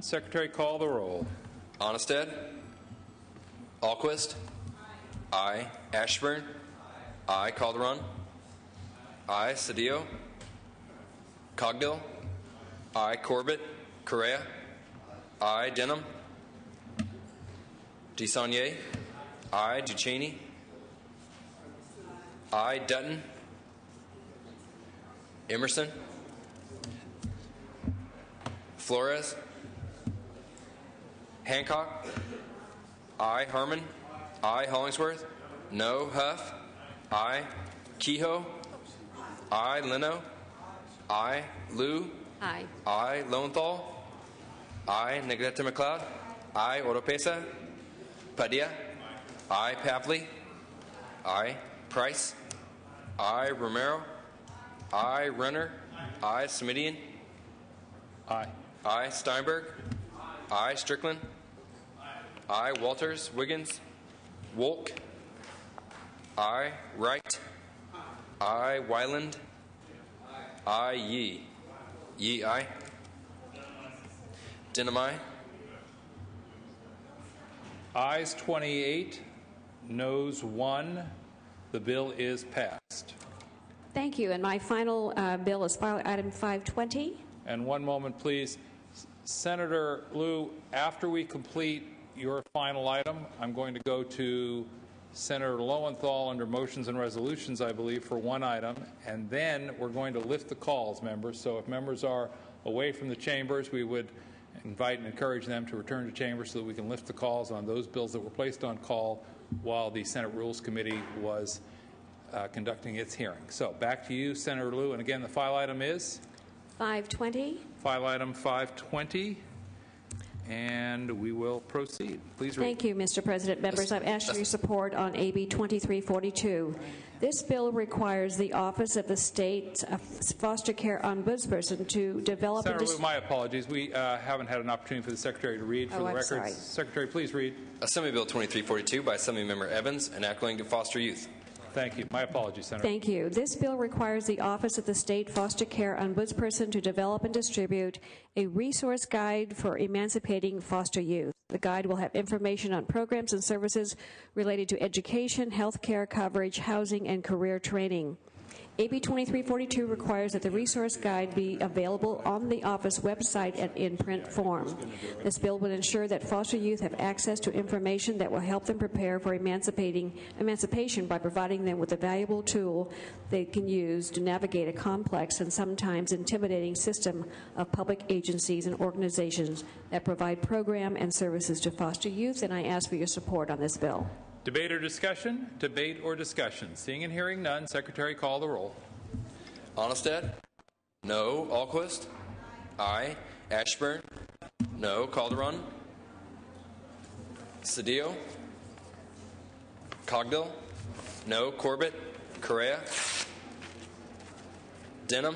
Secretary, call the roll. Onnested. Alquist. Aye. Ashburn. Aye. Calderon. Aye. Cedillo. Cogdill. Aye. Corbett. Correa. Aye. Denham. DeSaulnier. Aye. Duchesne. Aye. Dutton. Emerson. Flores. Hancock. Aye. Harmon. Aye. Hollingsworth. No. Huff. Aye. Kehoe. Aye. Leno. Aye. Liu. Aye. Aye. Lowenthal. Aye. Negrete McLeod. Aye. Oropesa. Padilla. Aye. Pavley. Aye. Price. Aye. Romero. Aye. Renner. Aye. Smidian. Aye. Aye. Steinberg. Aye. Strickland. Aye. Walters. Wiggins. Wolk. Aye. Wright. Aye. Wyland. Aye. Yee. Yee. Aye. Denham. Aye. Ayes 28, noes 1. The bill is passed. Thank you. And my final bill is file item 520. And one moment, please. Senator Liu, after we complete your final item, I'm going to go to Senator Lowenthal under motions and resolutions, I believe, for one item, and then we're going to lift the calls, members. So if members are away from the chambers, we would invite and encourage them to return to chambers so that we can lift the calls on those bills that were placed on call while the Senate Rules Committee was conducting its hearing. So back to you, Senator Liu. And again, the file item is? 520. File item 520. And we will proceed. Please read. Thank you, Mr. President. Members, I've asked for your support on AB 2342. This bill requires the Office of the State Foster Care Ombudsperson to develop... Senator Liu, my apologies. We haven't had an opportunity for the Secretary to read for the record. Sorry. Secretary, please read. Assembly Bill 2342 by Assemblymember Evans, enacting to foster youth. Thank you. My apologies, Senator. Thank you. This bill requires the Office of the State Foster Care Ombudsperson to develop and distribute a resource guide for emancipating foster youth. The guide will have information on programs and services related to education, health care coverage, housing, and career training. AB 2342 requires that the resource guide be available on the office website and in print form. This bill would ensure that foster youth have access to information that will help them prepare for emancipation by providing them with a valuable tool they can use to navigate a complex and sometimes intimidating system of public agencies and organizations that provide program and services to foster youth, and I ask for your support on this bill. Debate or discussion? Debate or discussion? Seeing and hearing none, Secretary, call the roll. Onestad? No. Alquist? Aye. Ashburn? No. Calderon? Cedillo? Cogdill? No. Corbett? Correa? Denham?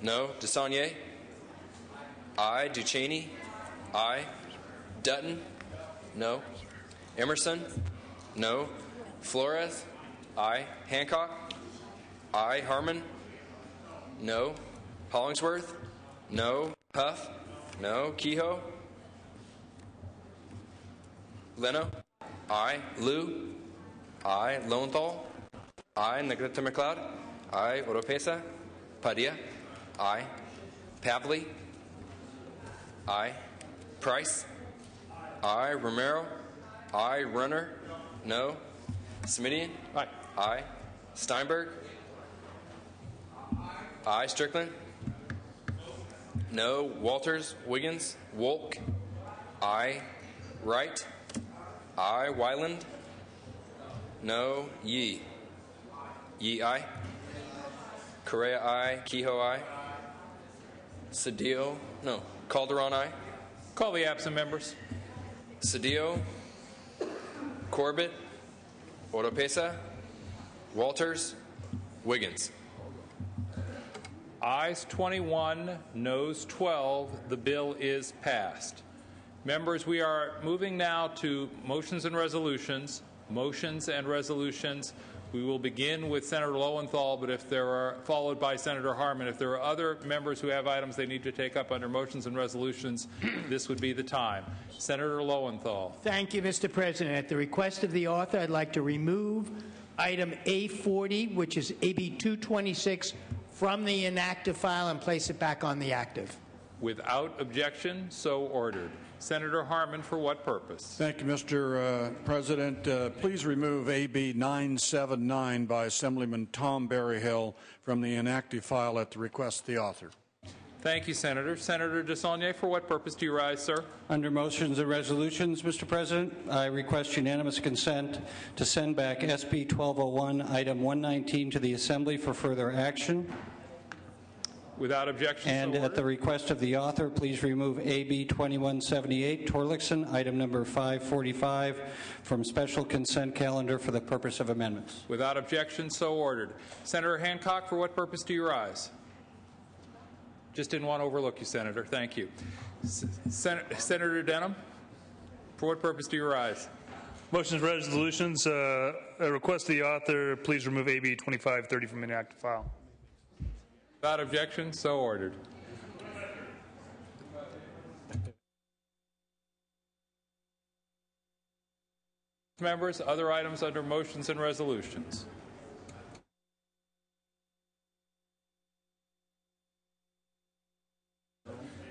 No. DeSaulnier? Aye. Ducheney? Aye. Dutton? No. Emerson? No. Flores? Aye. Hancock? Aye. Harmon? No. Hollingsworth? No. Huff? No. Kehoe? Leno? Aye. Liu? Aye. Lowenthal? Aye. Negrete McLeod? Aye. Oropesa? Padilla? Aye. Pavley? Aye. Price? Aye. Romero? Aye. Runner? No. Smidian? Aye. Aye. Steinberg? Aye. Strickland? No. Walters? Wiggins? Wolk? Aye. Wright? Aye. Wyland? No. Yee? Yee, aye. Correa, aye. Kehoe, aye. Cedillo? No. Calderon, aye. Call the absent members. Cedillo? Corbett? Oropesa? Walters? Wiggins? Ayes 21, noes 12. The bill is passed. Members, we are moving now to motions and resolutions. Motions and resolutions. We will begin with Senator Lowenthal, but if there are followed by Senator Harmon. If there are other members who have items they need to take up under motions and resolutions, this would be the time. Senator Lowenthal. Thank you, Mr. President. At the request of the author, I'd like to remove item A40, which is AB 226, from the inactive file and place it back on the active. Without objection, so ordered. Senator Harmon, for what purpose? Thank you, Mr. President. Please remove AB 979 by Assemblyman Tom Berryhill from the inactive file at the request of the author. Thank you, Senator. Senator DeSaulnier, for what purpose do you rise, sir? Under motions and resolutions, Mr. President, I request unanimous consent to send back SB 1201, item 119, to the Assembly for further action. Without objection, and so at the request of the author, please remove AB 2178, Torlakson, item number 545, from special consent calendar for the purpose of amendments. Without objection, so ordered. Senator Hancock, for what purpose do you rise? Just didn't want to overlook you, Senator. Thank you. Senator Denham, for what purpose do you rise? Motions, resolutions. A request of the author, please remove AB 2530 from the inactive file. Without objection, so ordered. Members, other items under motions and resolutions.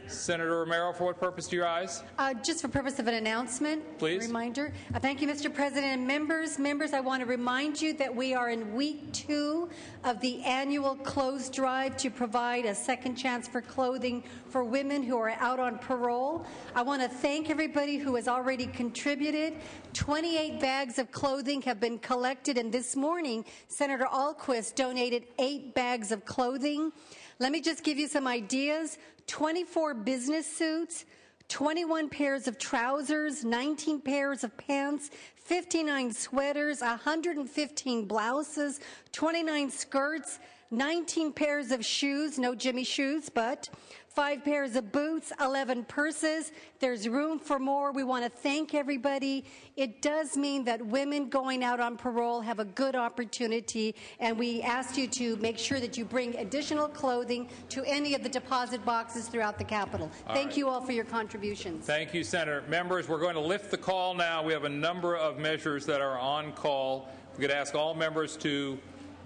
Senator Romero, for what purpose do you rise? Just for purpose of an announcement. Please. A reminder. Thank you, Mr. President and members. Members, I want to remind you that we are in week 2 of the annual clothes drive to provide a second chance for clothing for women who are out on parole. I want to thank everybody who has already contributed. 28 bags of clothing have been collected, and this morning, Senator Alquist donated 8 bags of clothing. Let me just give you some ideas. 24 business suits, 21 pairs of trousers, 19 pairs of pants, 59 sweaters, 115 blouses, 29 skirts, 19 pairs of shoes, no Jimmy shoes, but 5 pairs of boots, 11 purses. There's room for more. We want to thank everybody. It does mean that women going out on parole have a good opportunity, and we ask you to make sure that you bring additional clothing to any of the deposit boxes throughout the Capitol. Thank you all for your contributions. Thank you, Senator. Members, we're going to lift the call now. We have a number of measures that are on call. We could ask all members to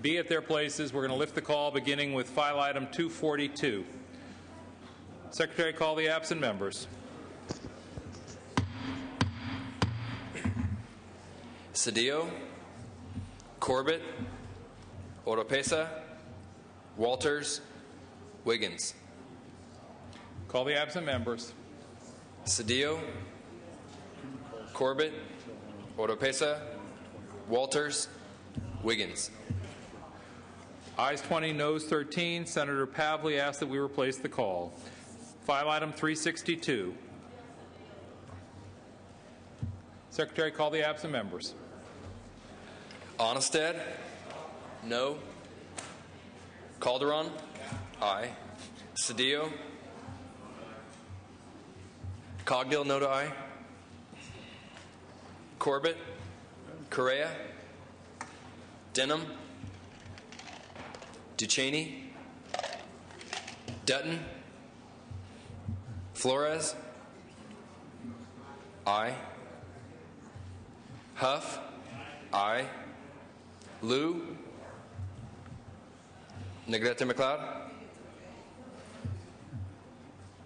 be at their places. We're going to lift the call, beginning with file item 242. Secretary, call the absent members. Cedillo, Corbett, Oropesa, Walters, Wiggins. Call the absent members. Cedillo, Corbett, Oropesa, Walters, Wiggins. Ayes 20, noes 13. Senator Pavley asked that we replace the call. File item 362. Secretary, call the absent members. Onnested? No. Calderon? Aye. Cedillo? Cogdill, no to aye. Corbett? Correa? Denham? Ducheney? Dutton? Flores? Aye. Huff? Aye. Liu? Negrete McLeod?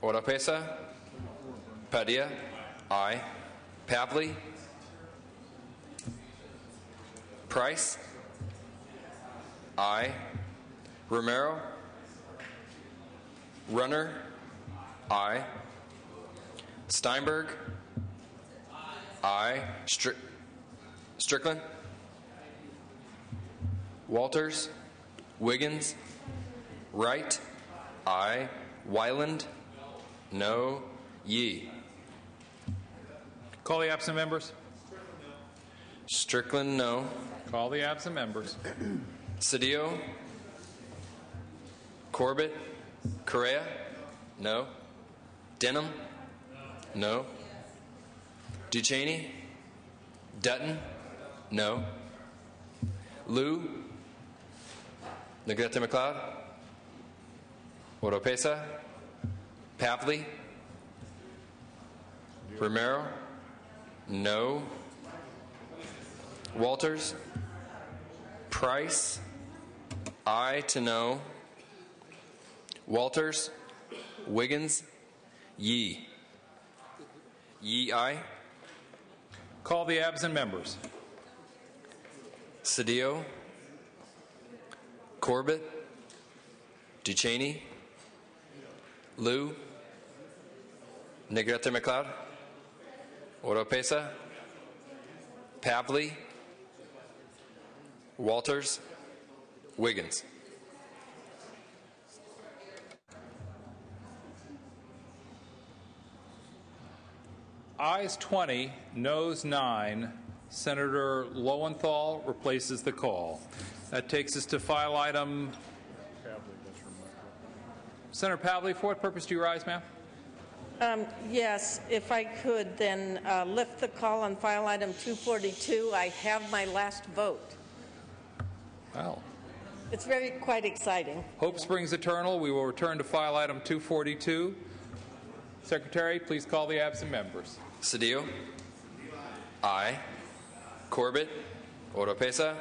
Oropesa? Padilla? Aye. Pavley? Price? Aye. Romero? Runner? Aye. Steinberg? Aye. Strickland? Walters? Wiggins? Wright? Aye. Wyland? No. Yee? Call the absent members. Strickland, no. Call the absent members. Cedillo? Corbett? Correa? No. Denham? No. Ducheney? Dutton? No. Liu? Negrete McLeod? Oropesa? Pavley? Romero? No. Walters? Price? Aye to no. Walters? Wiggins? Yee? Yee, aye. Call the absent members. Cedillo? Corbett? Ducheney? Liu? Negrete McLeod? Oropesa? Pavley? Walters? Wiggins. Ayes 20, noes 9. Senator Lowenthal replaces the call. That takes us to file item. Senator Pavley, for what purpose do you rise, ma'am? Yes, if I could then lift the call on file item 242. I have my last vote. Wow. It's quite exciting. Hope springs eternal. We will return to file item 242. Secretary, please call the absent members. Cedillo? Aye. Corbett? Oropesa?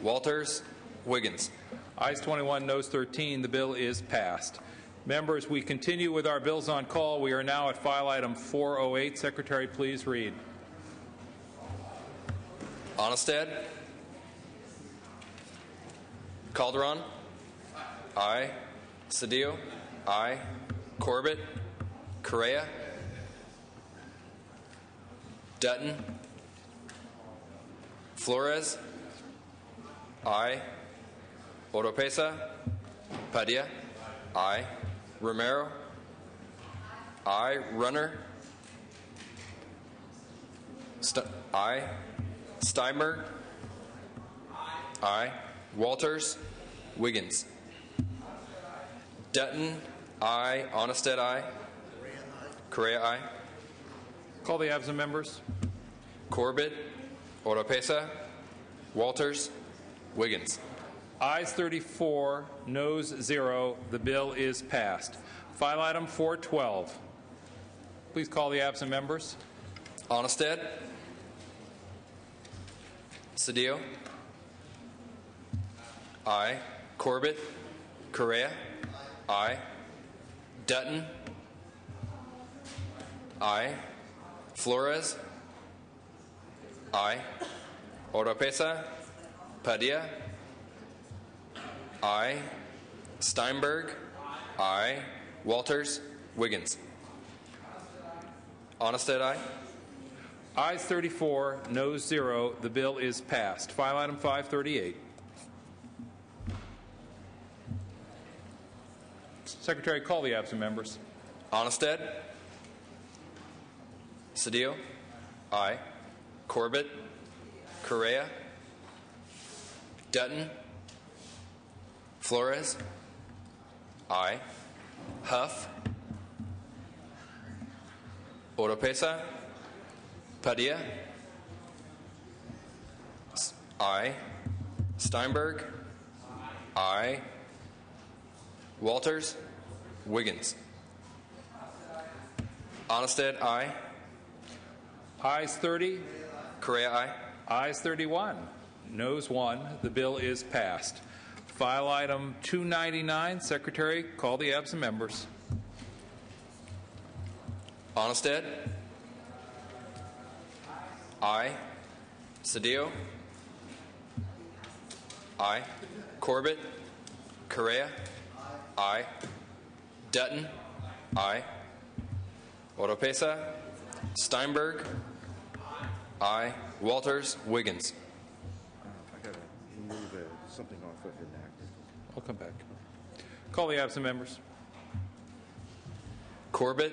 Walters? Wiggins. Ayes 21, noes 13. The bill is passed. Members, we continue with our bills on call. We are now at file item 408. Secretary, please read. Onnested? Calderon? Aye. Cedillo? Aye. Corbett? Correa? Dutton? Flores? Aye. Oropesa? Padilla? Aye. Romero? Aye. Runner? Aye. Steinberg? Aye. Walters? Wiggins. Dutton? Aye. Onnested? Aye. Correa? Aye. Call the absent members. Corbett? Oropesa? Walters? Wiggins. Ayes 34, noes 0. The bill is passed. File item 412. Please call the absent members. Onnested? Cedillo? Aye. Corbett. Correa. Aye. Dutton. Aye. Flores. Aye. Oropesa. Padilla. Aye. Steinberg. Aye. Walters. Wiggins. Onnested, aye. Ayes 34, noes 0. The bill is passed. File item 538. Secretary, call the absent members. Onnested. Cedillo. Aye. Corbett. Correa. Dutton. Flores. Aye. Huff. Oropesa. Padilla. Aye. Steinberg. Aye. Walters. Wiggins. Onnested, aye. Ayes 30. Correa, aye. Ayes 31. Noes 1. The bill is passed. File item 299. Secretary, call the absent members. Onnested. Aye. Cedillo. Aye. Corbett. Correa. Aye. Dutton. Aye. Oropesa. Steinberg. Aye. Walters. Wiggins. I got to move something off of enacted. I'll come back. Call the absent members. Corbett.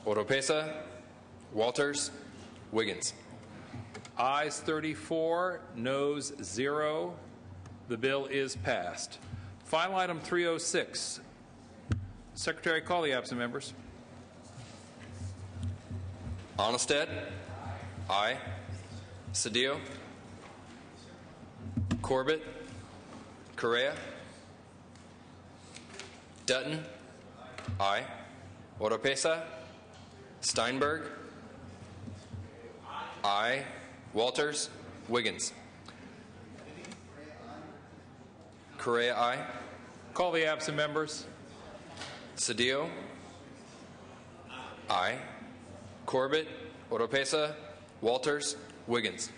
Oropesa. Walters. Wiggins. Ayes 34, noes 0. The bill is passed. Final item 306. Secretary, call the absent members. Onnested. Aye. Cedillo. Corbett. Correa. Dutton. Aye. Oropesa. Steinberg. Aye. Walters. Wiggins. Correa, aye. Call the absent members. Cedillo. Aye. Corbett. Oropesa. Walters. Wiggins.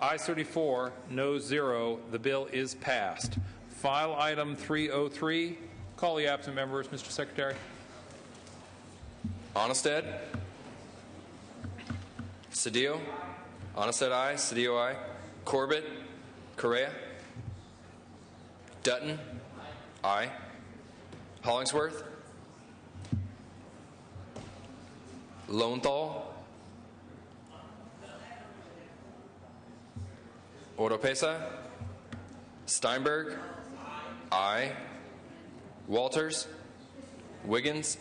Ayes 34, noes 0. The bill is passed. File item 303. Call the absent members, Mr. Secretary. Onnested. Cedillo. Onnested, aye. Cedillo, aye. Corbett. Correa. Dutton. Aye. Hollingsworth. Lowenthal. Oropesa. Steinberg. Aye. Walters. Wiggins.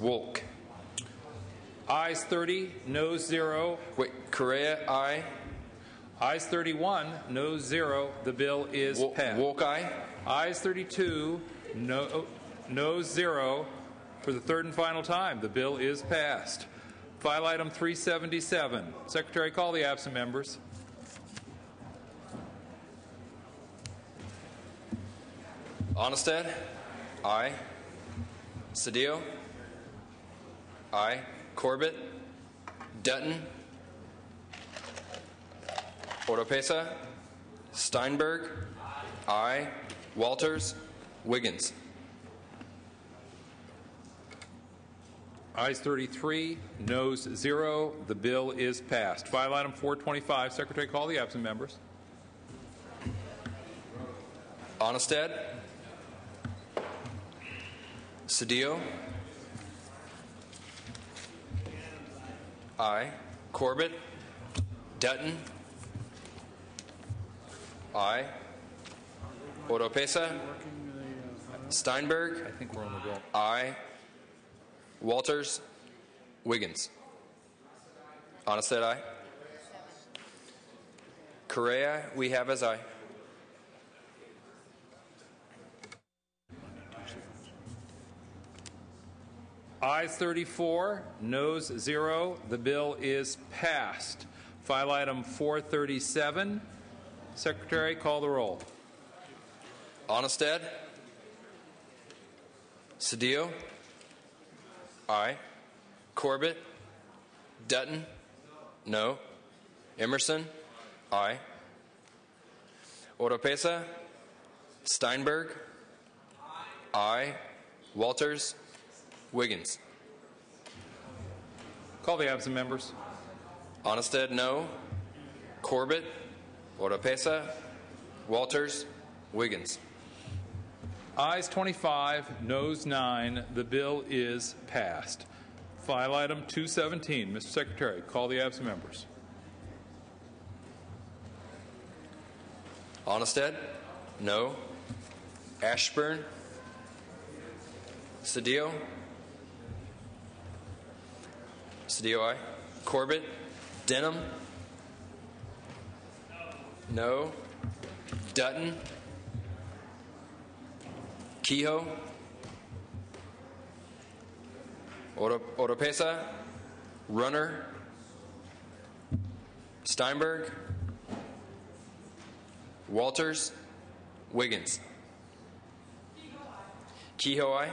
Wolk. Ayes 30, noes 0. Wait, Correa, aye. Ayes 31, noes 0. The bill is passed. Wolk, aye. Ayes 32, noes 0. For the third and final time, the bill is passed. File item 377. Secretary, call the absent members. Onnested, aye. Cedillo, aye. Corbett, Dutton, Oropesa, Steinberg, aye. Walters, Wiggins. Ayes 33, noes 0. The bill is passed. File item 425. Secretary, call the absent members. Onnested, Cedillo, aye. Corbett, Dutton, aye. Oropesa, Steinberg, I think we're on the roll. aye. Walters, Wiggins. Onnested, aye. Correa, we have as aye. Ayes 34, noes 0. The bill is passed. File item 437. Secretary, call the roll. Onnested? Cedillo? Aye. Corbett? Dutton? No. Emerson? Aye. Oropesa? Steinberg? Aye. Walters? Wiggins? Call the absent members. Onnested, no. Corbett? Oropesa? Walters? Wiggins? Ayes 25, noes 9. The bill is passed. File item 217. Mr. Secretary, call the absent members. Onnested? No. Ashburn? Cedillo? Cedillo, aye. Corbett? Denham? No. Dutton? Kehoe? Oropesa? Runner? Steinberg? Walters? Wiggins? Kehoe, aye.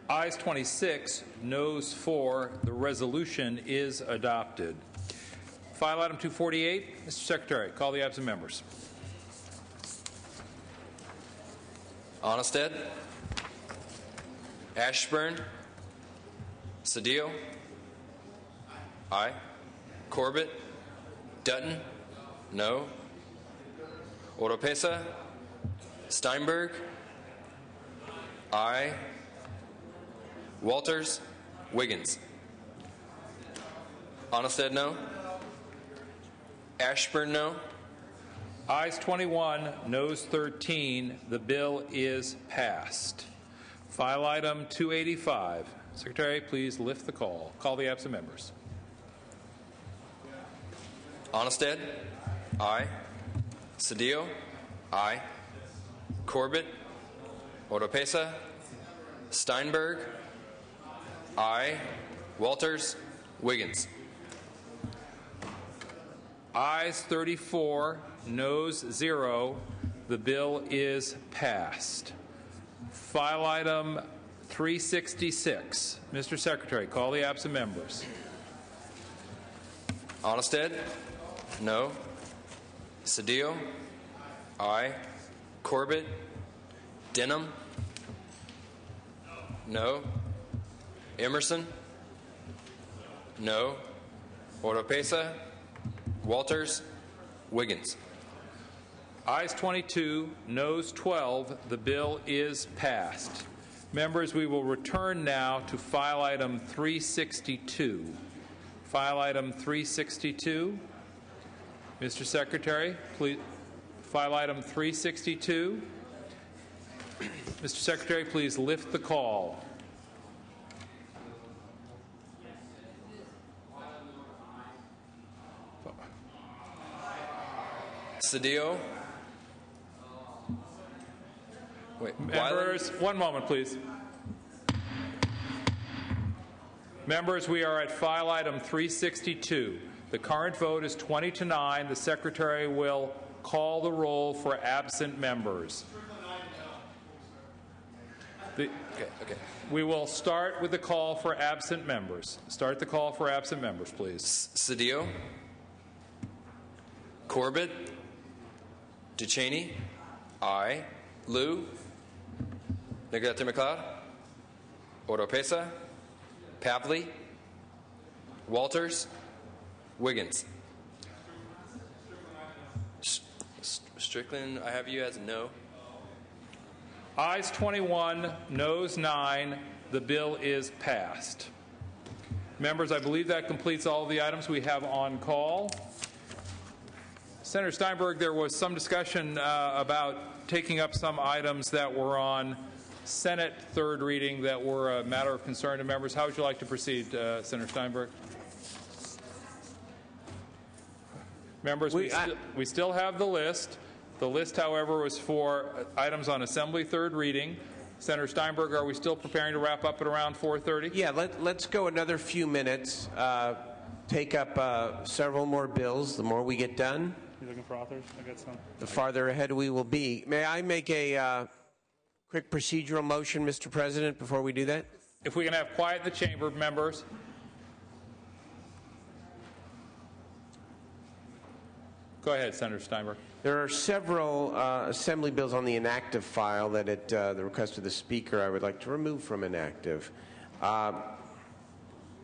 Ayes 26, noes 4. The resolution is adopted. File item 248. Mr. Secretary, call the absent members. Onnested? Ashburn? Cedillo? Aye. Corbett? Dutton? No. Oropesa? Steinberg? Aye. Walters? Wiggins? Onnested, no. Ashburn, no. Ayes 21, noes 13. The bill is passed. File item 285. Secretary, please lift the call. Call the absent members. Onnested? Aye. Cedillo? Aye. Corbett? Oropesa? Steinberg? Aye. Walters? Wiggins? Ayes 34, noes 0. The bill is passed. File item 366. Mr. Secretary, call the absent members. Onnested? No. Cedillo? Aye. Corbett? Denham? No. Emerson? No. Oropesa? Walters? Wiggins? Ayes 22, noes 12. The bill is passed. Members, we will return now to file item 362. File item 362. Mr. Secretary, please. File item 362. Mr. Secretary, please lift the call. Cedillo? Wait, members, one moment, please. Members, we are at file item 362. The current vote is 20-9. The Secretary will call the roll for absent members. Okay. We will start with the call for absent members. Start the call for absent members, please. Cedillo? Corbett? Ducheney? Aye. Liu? Negrete McLeod? Oropesa? Pavley? Walters? Wiggins? Strickland, I have you as no. Ayes 21, noes 9. The bill is passed. Members, I believe that completes all of the items we have on call. Senator Steinberg, there was some discussion about taking up some items that were on Senate third reading that were a matter of concern to members. How would you like to proceed, Senator Steinberg? Members, we still have the list. The list, however, was for items on Assembly third reading. Senator Steinberg, are we still preparing to wrap up at around 4:30? Yeah, let's go another few minutes. Take up several more bills. The more we get done, You looking for authors? I got some. The farther ahead we will be. May I make a quick procedural motion, Mr. President, before we do that? If we can have quiet in the chamber, members. Go ahead, Senator Steinberg. There are several Assembly bills on the inactive file that at the request of the Speaker I would like to remove from inactive.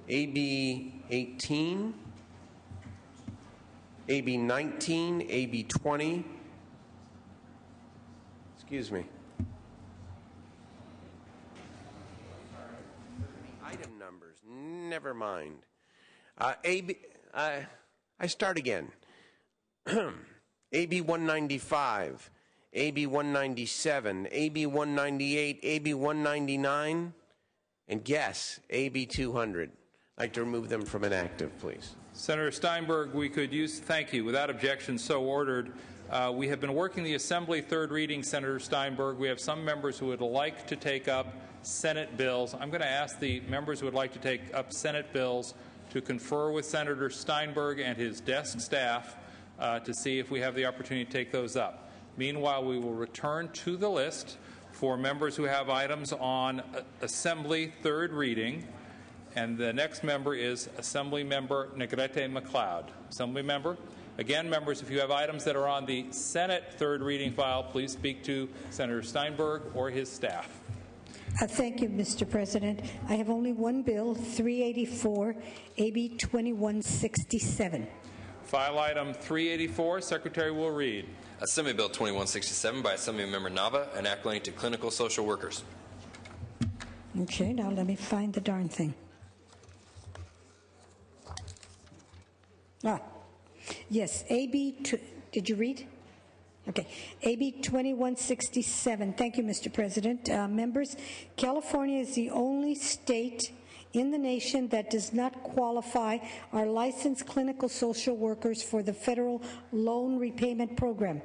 AB 18, AB 19, AB 20. Excuse me. Item numbers, never mind. I start again. AB 195, AB 197, AB 198, AB 199, and guess, AB 200. I'd like to remove them from inactive, please. Senator Steinberg, we could use, thank you, without objection, so ordered. We have been working the Assembly third reading, Senator Steinberg. We have some members who would like to take up Senate bills. I'm going to ask the members who would like to take up Senate bills to confer with Senator Steinberg and his desk staff to see if we have the opportunity to take those up. Meanwhile, we will return to the list for members who have items on Assembly third reading, and the next member is Assembly Member Negrete McLeod. Assembly Member. Again, members, if you have items that are on the Senate third reading file, please speak to Senator Steinberg or his staff. Thank you, Mr. President. I have only one bill, 384, AB 2167. File item 384, Secretary will read. Assembly Bill 2167 by Assemblymember Nava, an act relating to clinical social workers. Okay, now let me find the darn thing. Yes, AB, did you read? Okay, AB 2167. Thank you, Mr. President. Members, California is the only state in the nation that does not qualify our licensed clinical social workers for the federal loan repayment program.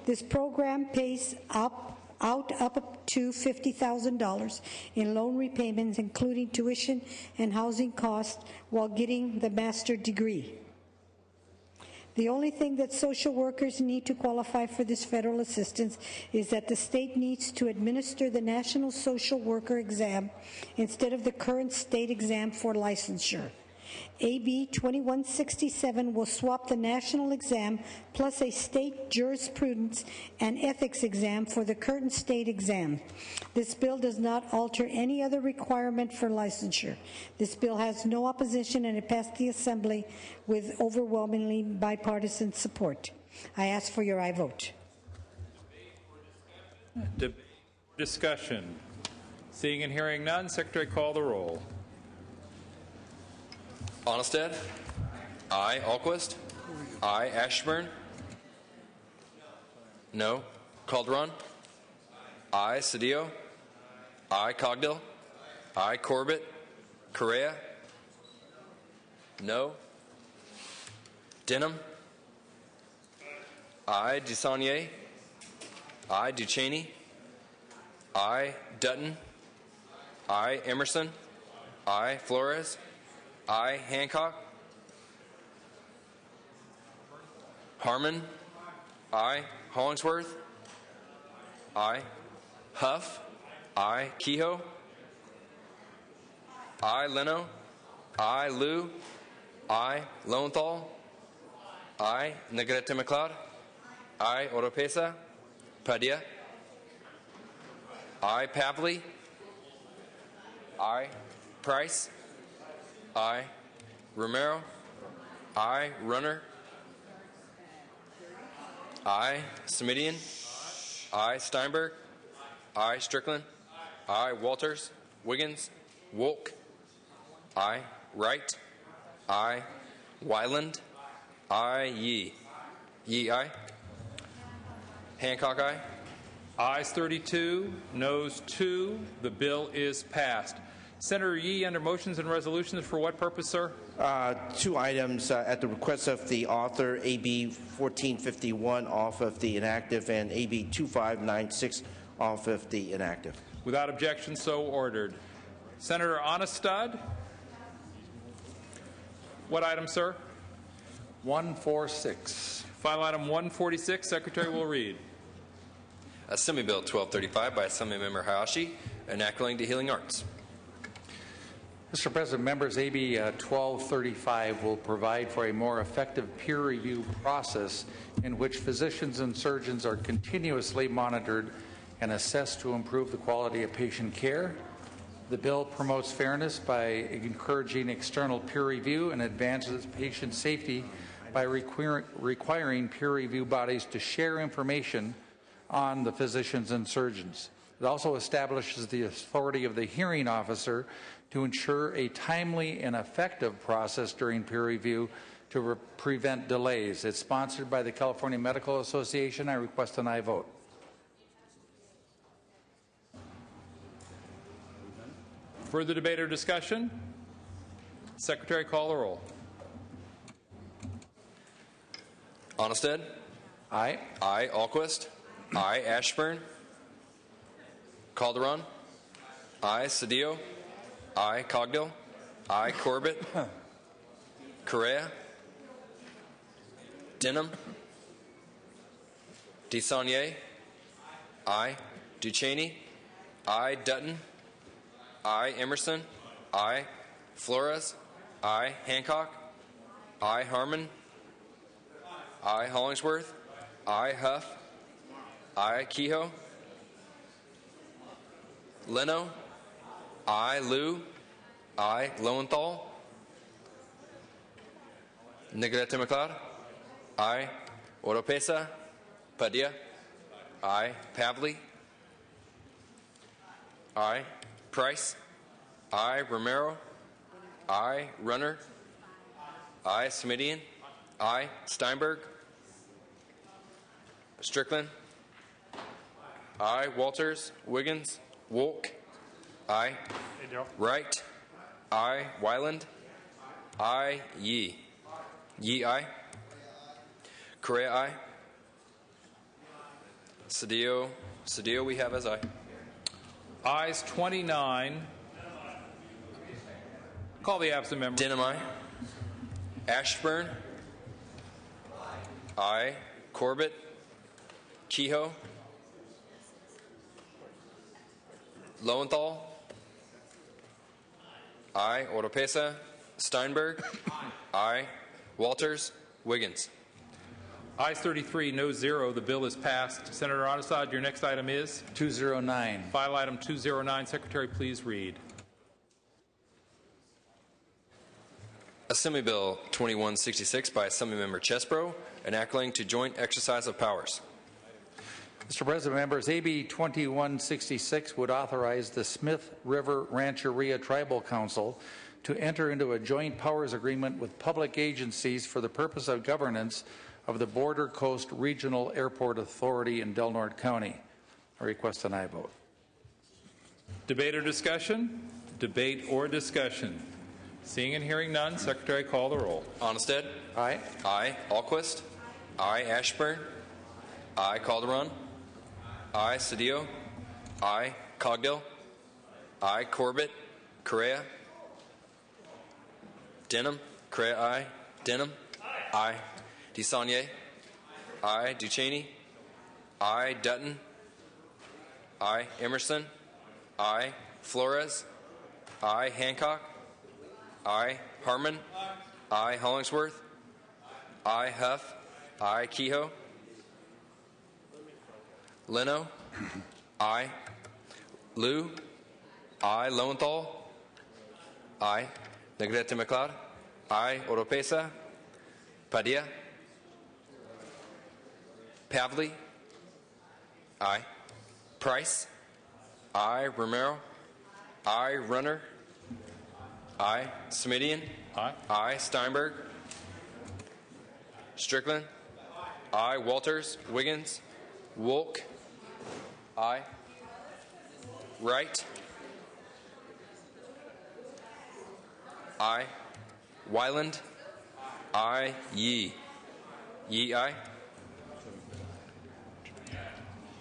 This program pays up to $50,000 in loan repayments, including tuition and housing costs, while getting the master's degree. The only thing that social workers need to qualify for this federal assistance is that the state needs to administer the National Social Worker exam instead of the current state exam for licensure. AB 2167 will swap the national exam plus a state jurisprudence and ethics exam for the current state exam. This bill does not alter any other requirement for licensure. This bill has no opposition, and it passed the Assembly with overwhelmingly bipartisan support. I ask for your aye vote. Discussion. Seeing and hearing none, Secretary, call the roll. Onestad? Aye. Alquist? Aye. Ashburn? No. Calderon? Aye. Cedillo? Aye. Cogdill? Aye. Corbett? Correa? No. Denham? Aye. DeSaulnier? Aye. Ducheney? Aye. Dutton? Aye. Emerson? Aye. Flores? Aye. Hancock? Harmon? Aye. Hollingsworth? Aye. Huff? Aye. Kehoe? Aye. Leno? Aye. Liu? Aye. Lowenthal? Aye. Negrete McLeod? Aye. Oropesa? Padilla? Aye. Pavley? Aye. Price? Aye. Romero? Aye. Runner? Aye. Smidian? Aye. Steinberg? Aye. Strickland? Aye. Walters? Wiggins? Wolk? Aye. Wright? Aye. Wyland? Aye. Yee? Yee, aye. Hancock, aye. Ayes 32, noes 2. The bill is passed. Senator Yee, under motions and resolutions, for what purpose, sir? Two items at the request of the author, AB 1451 off of the inactive and AB 2596 off of the inactive. Without objection, so ordered. Senator Onestad. What item, sir? 146. File item 146, Secretary will read. Assembly Bill 1235 by Assemblymember Hayashi, enacting to Healing Arts. Mr. President, members, AB 1235 will provide for a more effective peer review process in which physicians and surgeons are continuously monitored and assessed to improve the quality of patient care. The bill promotes fairness by encouraging external peer review and advances patient safety by requiring peer review bodies to share information on the physicians and surgeons. It also establishes the authority of the hearing officer to ensure a timely and effective process during peer review to prevent delays. It's sponsored by the California Medical Association. I request an aye vote. Further debate or discussion? Secretary, call the roll. Onnested? Aye. Aye. Alquist? Aye. Ashburn? Calderon? Aye. Cedillo? Aye. Cogdill? Aye. Corbett? Correa? Denham? DeSaulnier? Aye. Ducheney? Aye. Dutton? Aye. Emerson? Aye. Flores? Aye. Hancock? Aye. Harmon? Aye. Hollingsworth? Aye. Huff? Aye. Kehoe? Leno? Aye. Liu? Aye. Lowenthal? Negrete McLeod? Aye. Oropesa? Padilla? Aye. Pavley? Aye. Price? Aye. Romero? Aye. Runner? Aye. Smidian? Aye. Steinberg? Strickland? Aye. Walters? Wiggins? Wolk? Aye. Wright? Aye. Wyland? Aye. Yee? Yee, aye. Correa, aye. Cedillo we have as aye. Ayes 29. Call the absent member. Denham, aye. Ashburn? Aye. Corbett? Kehoe? Lowenthal? Aye. Oropesa? Steinberg? Aye. Walters? Wiggins? Ayes 33, no 0. The bill is passed. Senator Onestad, your next item is? 209. File item 209. Secretary, please read. Assembly Bill 2166 by Assemblymember Chesbro, enacting to joint exercise of powers. Mr. President, members, AB 2166 would authorize the Smith River Rancheria Tribal Council to enter into a joint powers agreement with public agencies for the purpose of governance of the Border Coast Regional Airport Authority in Del Norte County. I request an aye vote. Debate or discussion? Debate or discussion. Seeing and hearing none, Secretary, call the roll. Onnested? Aye. Aye. Alquist? Aye. Ashburn? Aye. Calderon? Aye. Cedillo? Aye. Cogdill? Aye. Corbett? Correa? Denham? Correa, aye. Denham? Aye. DeSaulnier? Aye. Ducheney? Aye. Dutton? Aye. Emerson? Aye. Flores? Aye. Hancock? Aye. Harmon? Aye. Hollingsworth? Aye. Huff? Aye. Kehoe? Leno? Aye. Liu? Aye. Lowenthal? Aye. Negrete McLeod? Aye. Oropesa? Padilla? Pavley? Aye. Price? Aye. Romero? Aye. Runner? Aye. Smidian? Aye. Aye. Steinberg? Strickland? Aye. Walters? Wiggins? Wolk? Aye. Wright? Aye. Wyland? Aye. Yee? Yee, aye.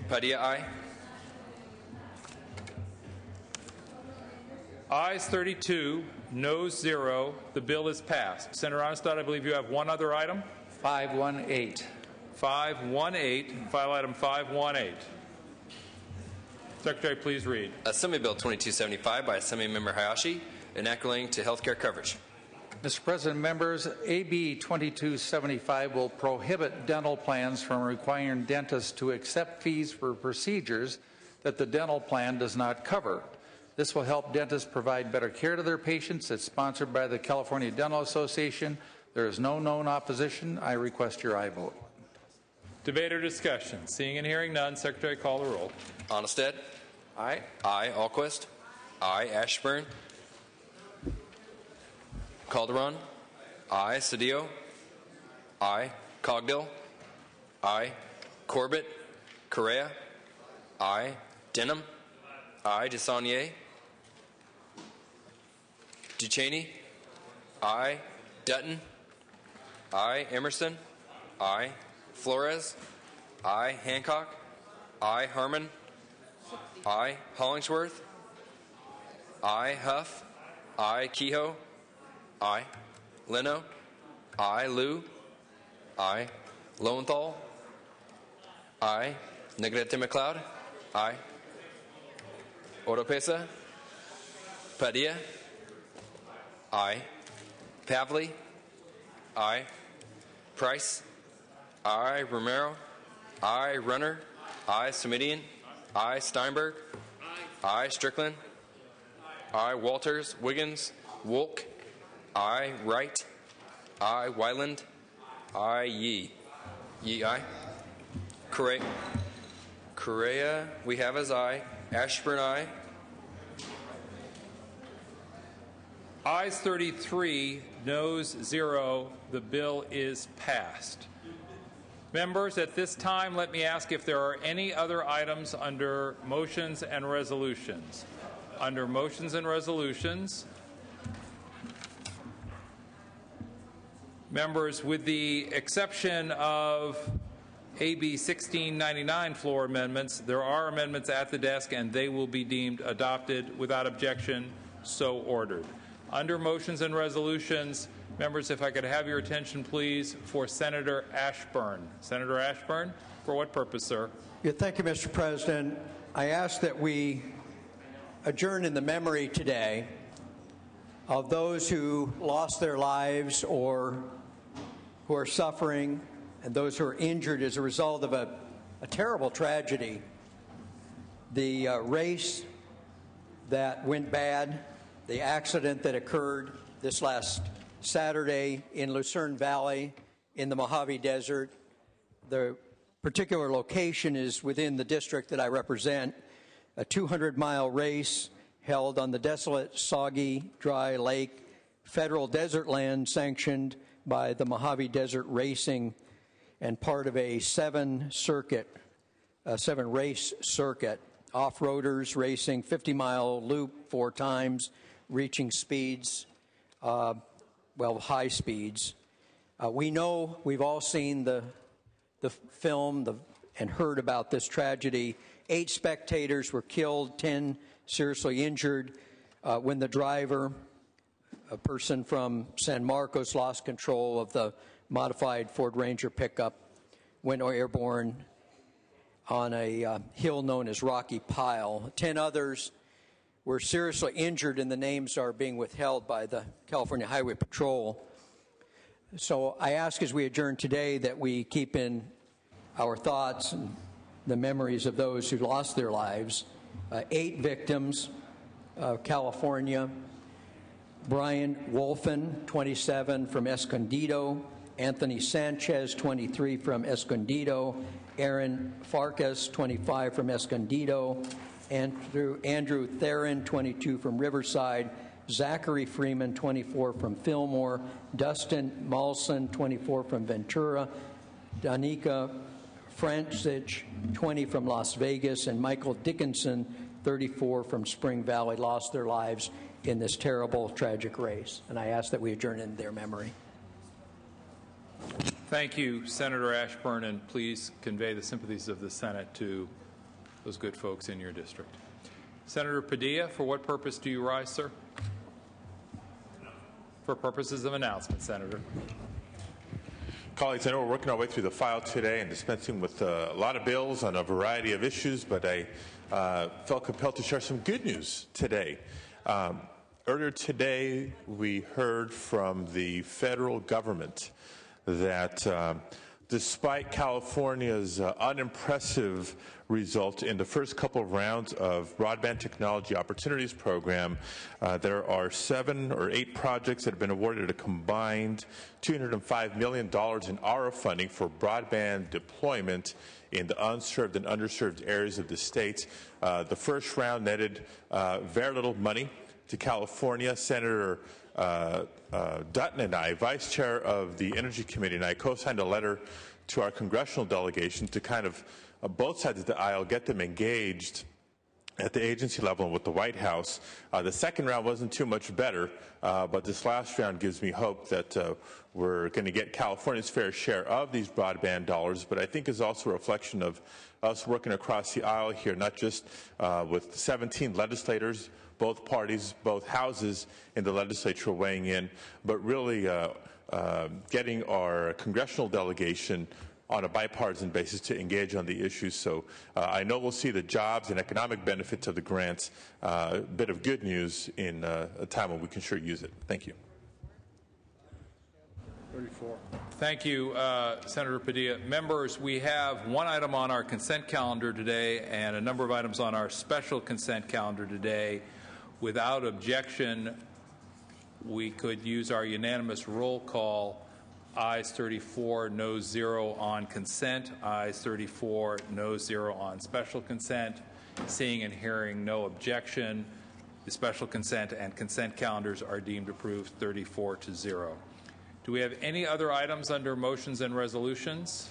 Padilla, aye. Ayes 32, noes 0. The bill is passed. Senator Onestad, I believe you have one other item. 518. 518, file item 518. Secretary, please read. Assembly Bill 2275 by Assemblymember Hayashi, enacting to health care coverage. Mr. President, members, AB 2275 will prohibit dental plans from requiring dentists to accept fees for procedures that the dental plan does not cover. This will help dentists provide better care to their patients. It's sponsored by the California Dental Association. There is no known opposition. I request your aye vote. Debate or discussion? Seeing and hearing none, Secretary, call the roll. Onnested. Aye. Aye. Alquist. Aye. Ashburn. Calderon. Aye. Cedillo. Aye. Cogdill. Aye. Corbett. Correa. Aye. Denham. Aye. DeSaulnier. Ducheney. Aye. Dutton. Aye. Emerson. Aye. Flores. Aye. Hancock. Aye. Harmon. Aye. Hollingsworth. Aye. Huff. Aye. Kehoe. Aye. Leno. Aye. Liu. Aye. Lowenthal. Aye. Negrete McLeod. Aye. Oropesa. Padilla. Aye. Pavley. Aye. Price. Aye. Romero. Aye. Runner. Aye. Semidian. Aye. Steinberg. Aye. Strickland. Aye. Walters. Wiggins. Wolk. Aye. Wright. Aye. Wyland. Aye. Yee. Yee. Aye. Correa. We have as aye. Ashburn. Aye. Ayes 33, noes 0. The bill is passed. Members, at this time, let me ask if there are any other items under motions and resolutions. Under motions and resolutions, members, with the exception of AB 1699 floor amendments, there are amendments at the desk and they will be deemed adopted without objection, so ordered. Under motions and resolutions, members, if I could have your attention, please, for Senator Ashburn. Senator Ashburn, for what purpose, sir? Yeah, thank you, Mr. President. I ask that we adjourn in the memory today of those who lost their lives or who are suffering and those who are injured as a result of a terrible tragedy. The race that went bad, the accident that occurred this last Saturday in Lucerne Valley in the Mojave Desert. The particular location is within the district that I represent, a 200-mile race held on the desolate, soggy, dry lake, federal desert land sanctioned by the Mojave Desert Racing and part of a seven-race circuit. Off-roaders racing 50-mile loop 4 times, reaching speeds, high speeds. We know, we've all seen the film and heard about this tragedy. 8 spectators were killed, 10 seriously injured when the driver, a person from San Marcos, lost control of the modified Ford Ranger pickup, went airborne on a hill known as Rocky Pile. 10 others were seriously injured, and the names are being withheld by the California Highway Patrol. So I ask as we adjourn today that we keep in our thoughts and the memories of those who lost their lives. 8 victims, California. Brian Wolfen, 27, from Escondido. Anthony Sanchez, 23, from Escondido. Aaron Farkas, 25, from Escondido. Andrew Theron, 22, from Riverside. Zachary Freeman, 24, from Fillmore. Dustin Malson, 24, from Ventura. Danica Francich, 20, from Las Vegas. And Michael Dickinson, 34, from Spring Valley, lost their lives in this terrible, tragic race. And I ask that we adjourn in their memory. Thank you, Senator Ashburn, and please convey the sympathies of the Senate to those good folks in your district. Senator Padilla, for what purpose do you rise, sir? For purposes of announcement, Senator. Colleagues, I know we're working our way through the file today and dispensing with a lot of bills on a variety of issues, but I felt compelled to share some good news today. Earlier today, we heard from the federal government that despite California's unimpressive result in the first couple of rounds of Broadband Technology Opportunities Program, there are 7 or 8 projects that have been awarded a combined $205 million in ARRA funding for broadband deployment in the unserved and underserved areas of the state. The first round netted very little money to California. Senator Dutton and I, Vice Chair of the Energy Committee, and I co-signed a letter to our congressional delegation to kind of both sides of the aisle get them engaged at the agency level and with the White House. The second round wasn't too much better, but this last round gives me hope that we're going to get California's fair share of these broadband dollars, but I think is also a reflection of us working across the aisle here, not just with 17 legislators, both parties, both houses in the legislature weighing in, but really getting our congressional delegation on a bipartisan basis to engage on the issues. So I know we'll see the jobs and economic benefits of the grants, a bit of good news in a time when we can sure use it. Thank you. 34. Thank you, Senator Padilla. Members, we have one item on our consent calendar today and a number of items on our special consent calendar today. Without objection, we could use our unanimous roll call. Ayes 34, noes 0 on consent. Ayes 34, noes 0 on special consent. Seeing and hearing no objection, the special consent and consent calendars are deemed approved 34-0. Do we have any other items under motions and resolutions?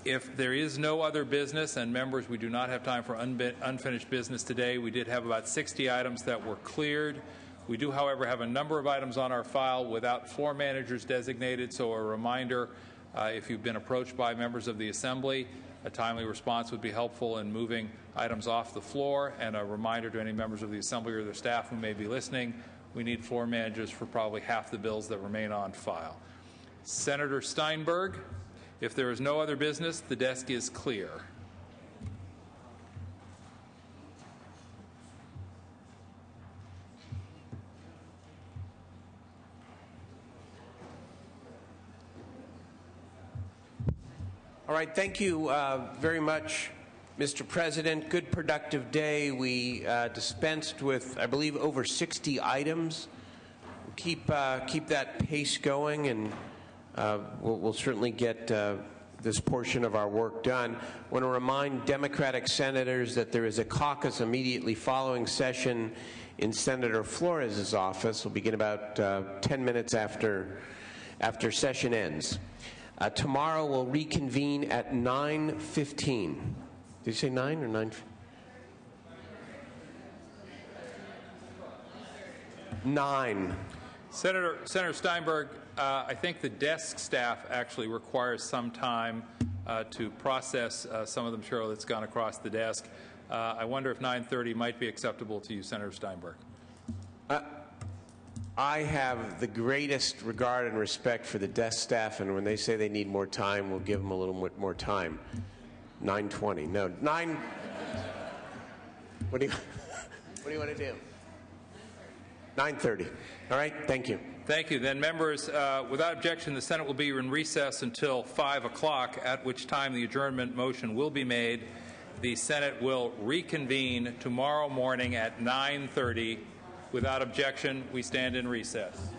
If there is no other business, and members, we do not have time for unfinished business today. We did have about 60 items that were cleared. We do, however, have a number of items on our file without floor managers designated, so a reminder, if you've been approached by members of the Assembly, a timely response would be helpful in moving items off the floor, and a reminder to any members of the Assembly or their staff who may be listening, we need floor managers for probably half the bills that remain on file. Senator Steinberg, if there is no other business, the desk is clear. All right, thank you very much, Mr. President. Good productive day. We dispensed with, I believe, over 60 items. Keep that pace going, and we'll certainly get this portion of our work done. I want to remind Democratic senators that there is a caucus immediately following session in Senator Flores' office. We'll begin about 10 minutes after session ends. Tomorrow we'll reconvene at 9:15. Did you say 9 or 9? 9. Senator Steinberg, I think the desk staff actually requires some time to process some of the material that's gone across the desk. I wonder if 9:30 might be acceptable to you, Senator Steinberg. I have the greatest regard and respect for the desk staff, and when they say they need more time, we'll give them a little bit more time. 9:20. No, 9. What do you want to do? 9:30. All right. Thank you. Thank you. Then, members, without objection, the Senate will be in recess until 5 o'clock, at which time the adjournment motion will be made. The Senate will reconvene tomorrow morning at 9:30. Without objection, we stand in recess.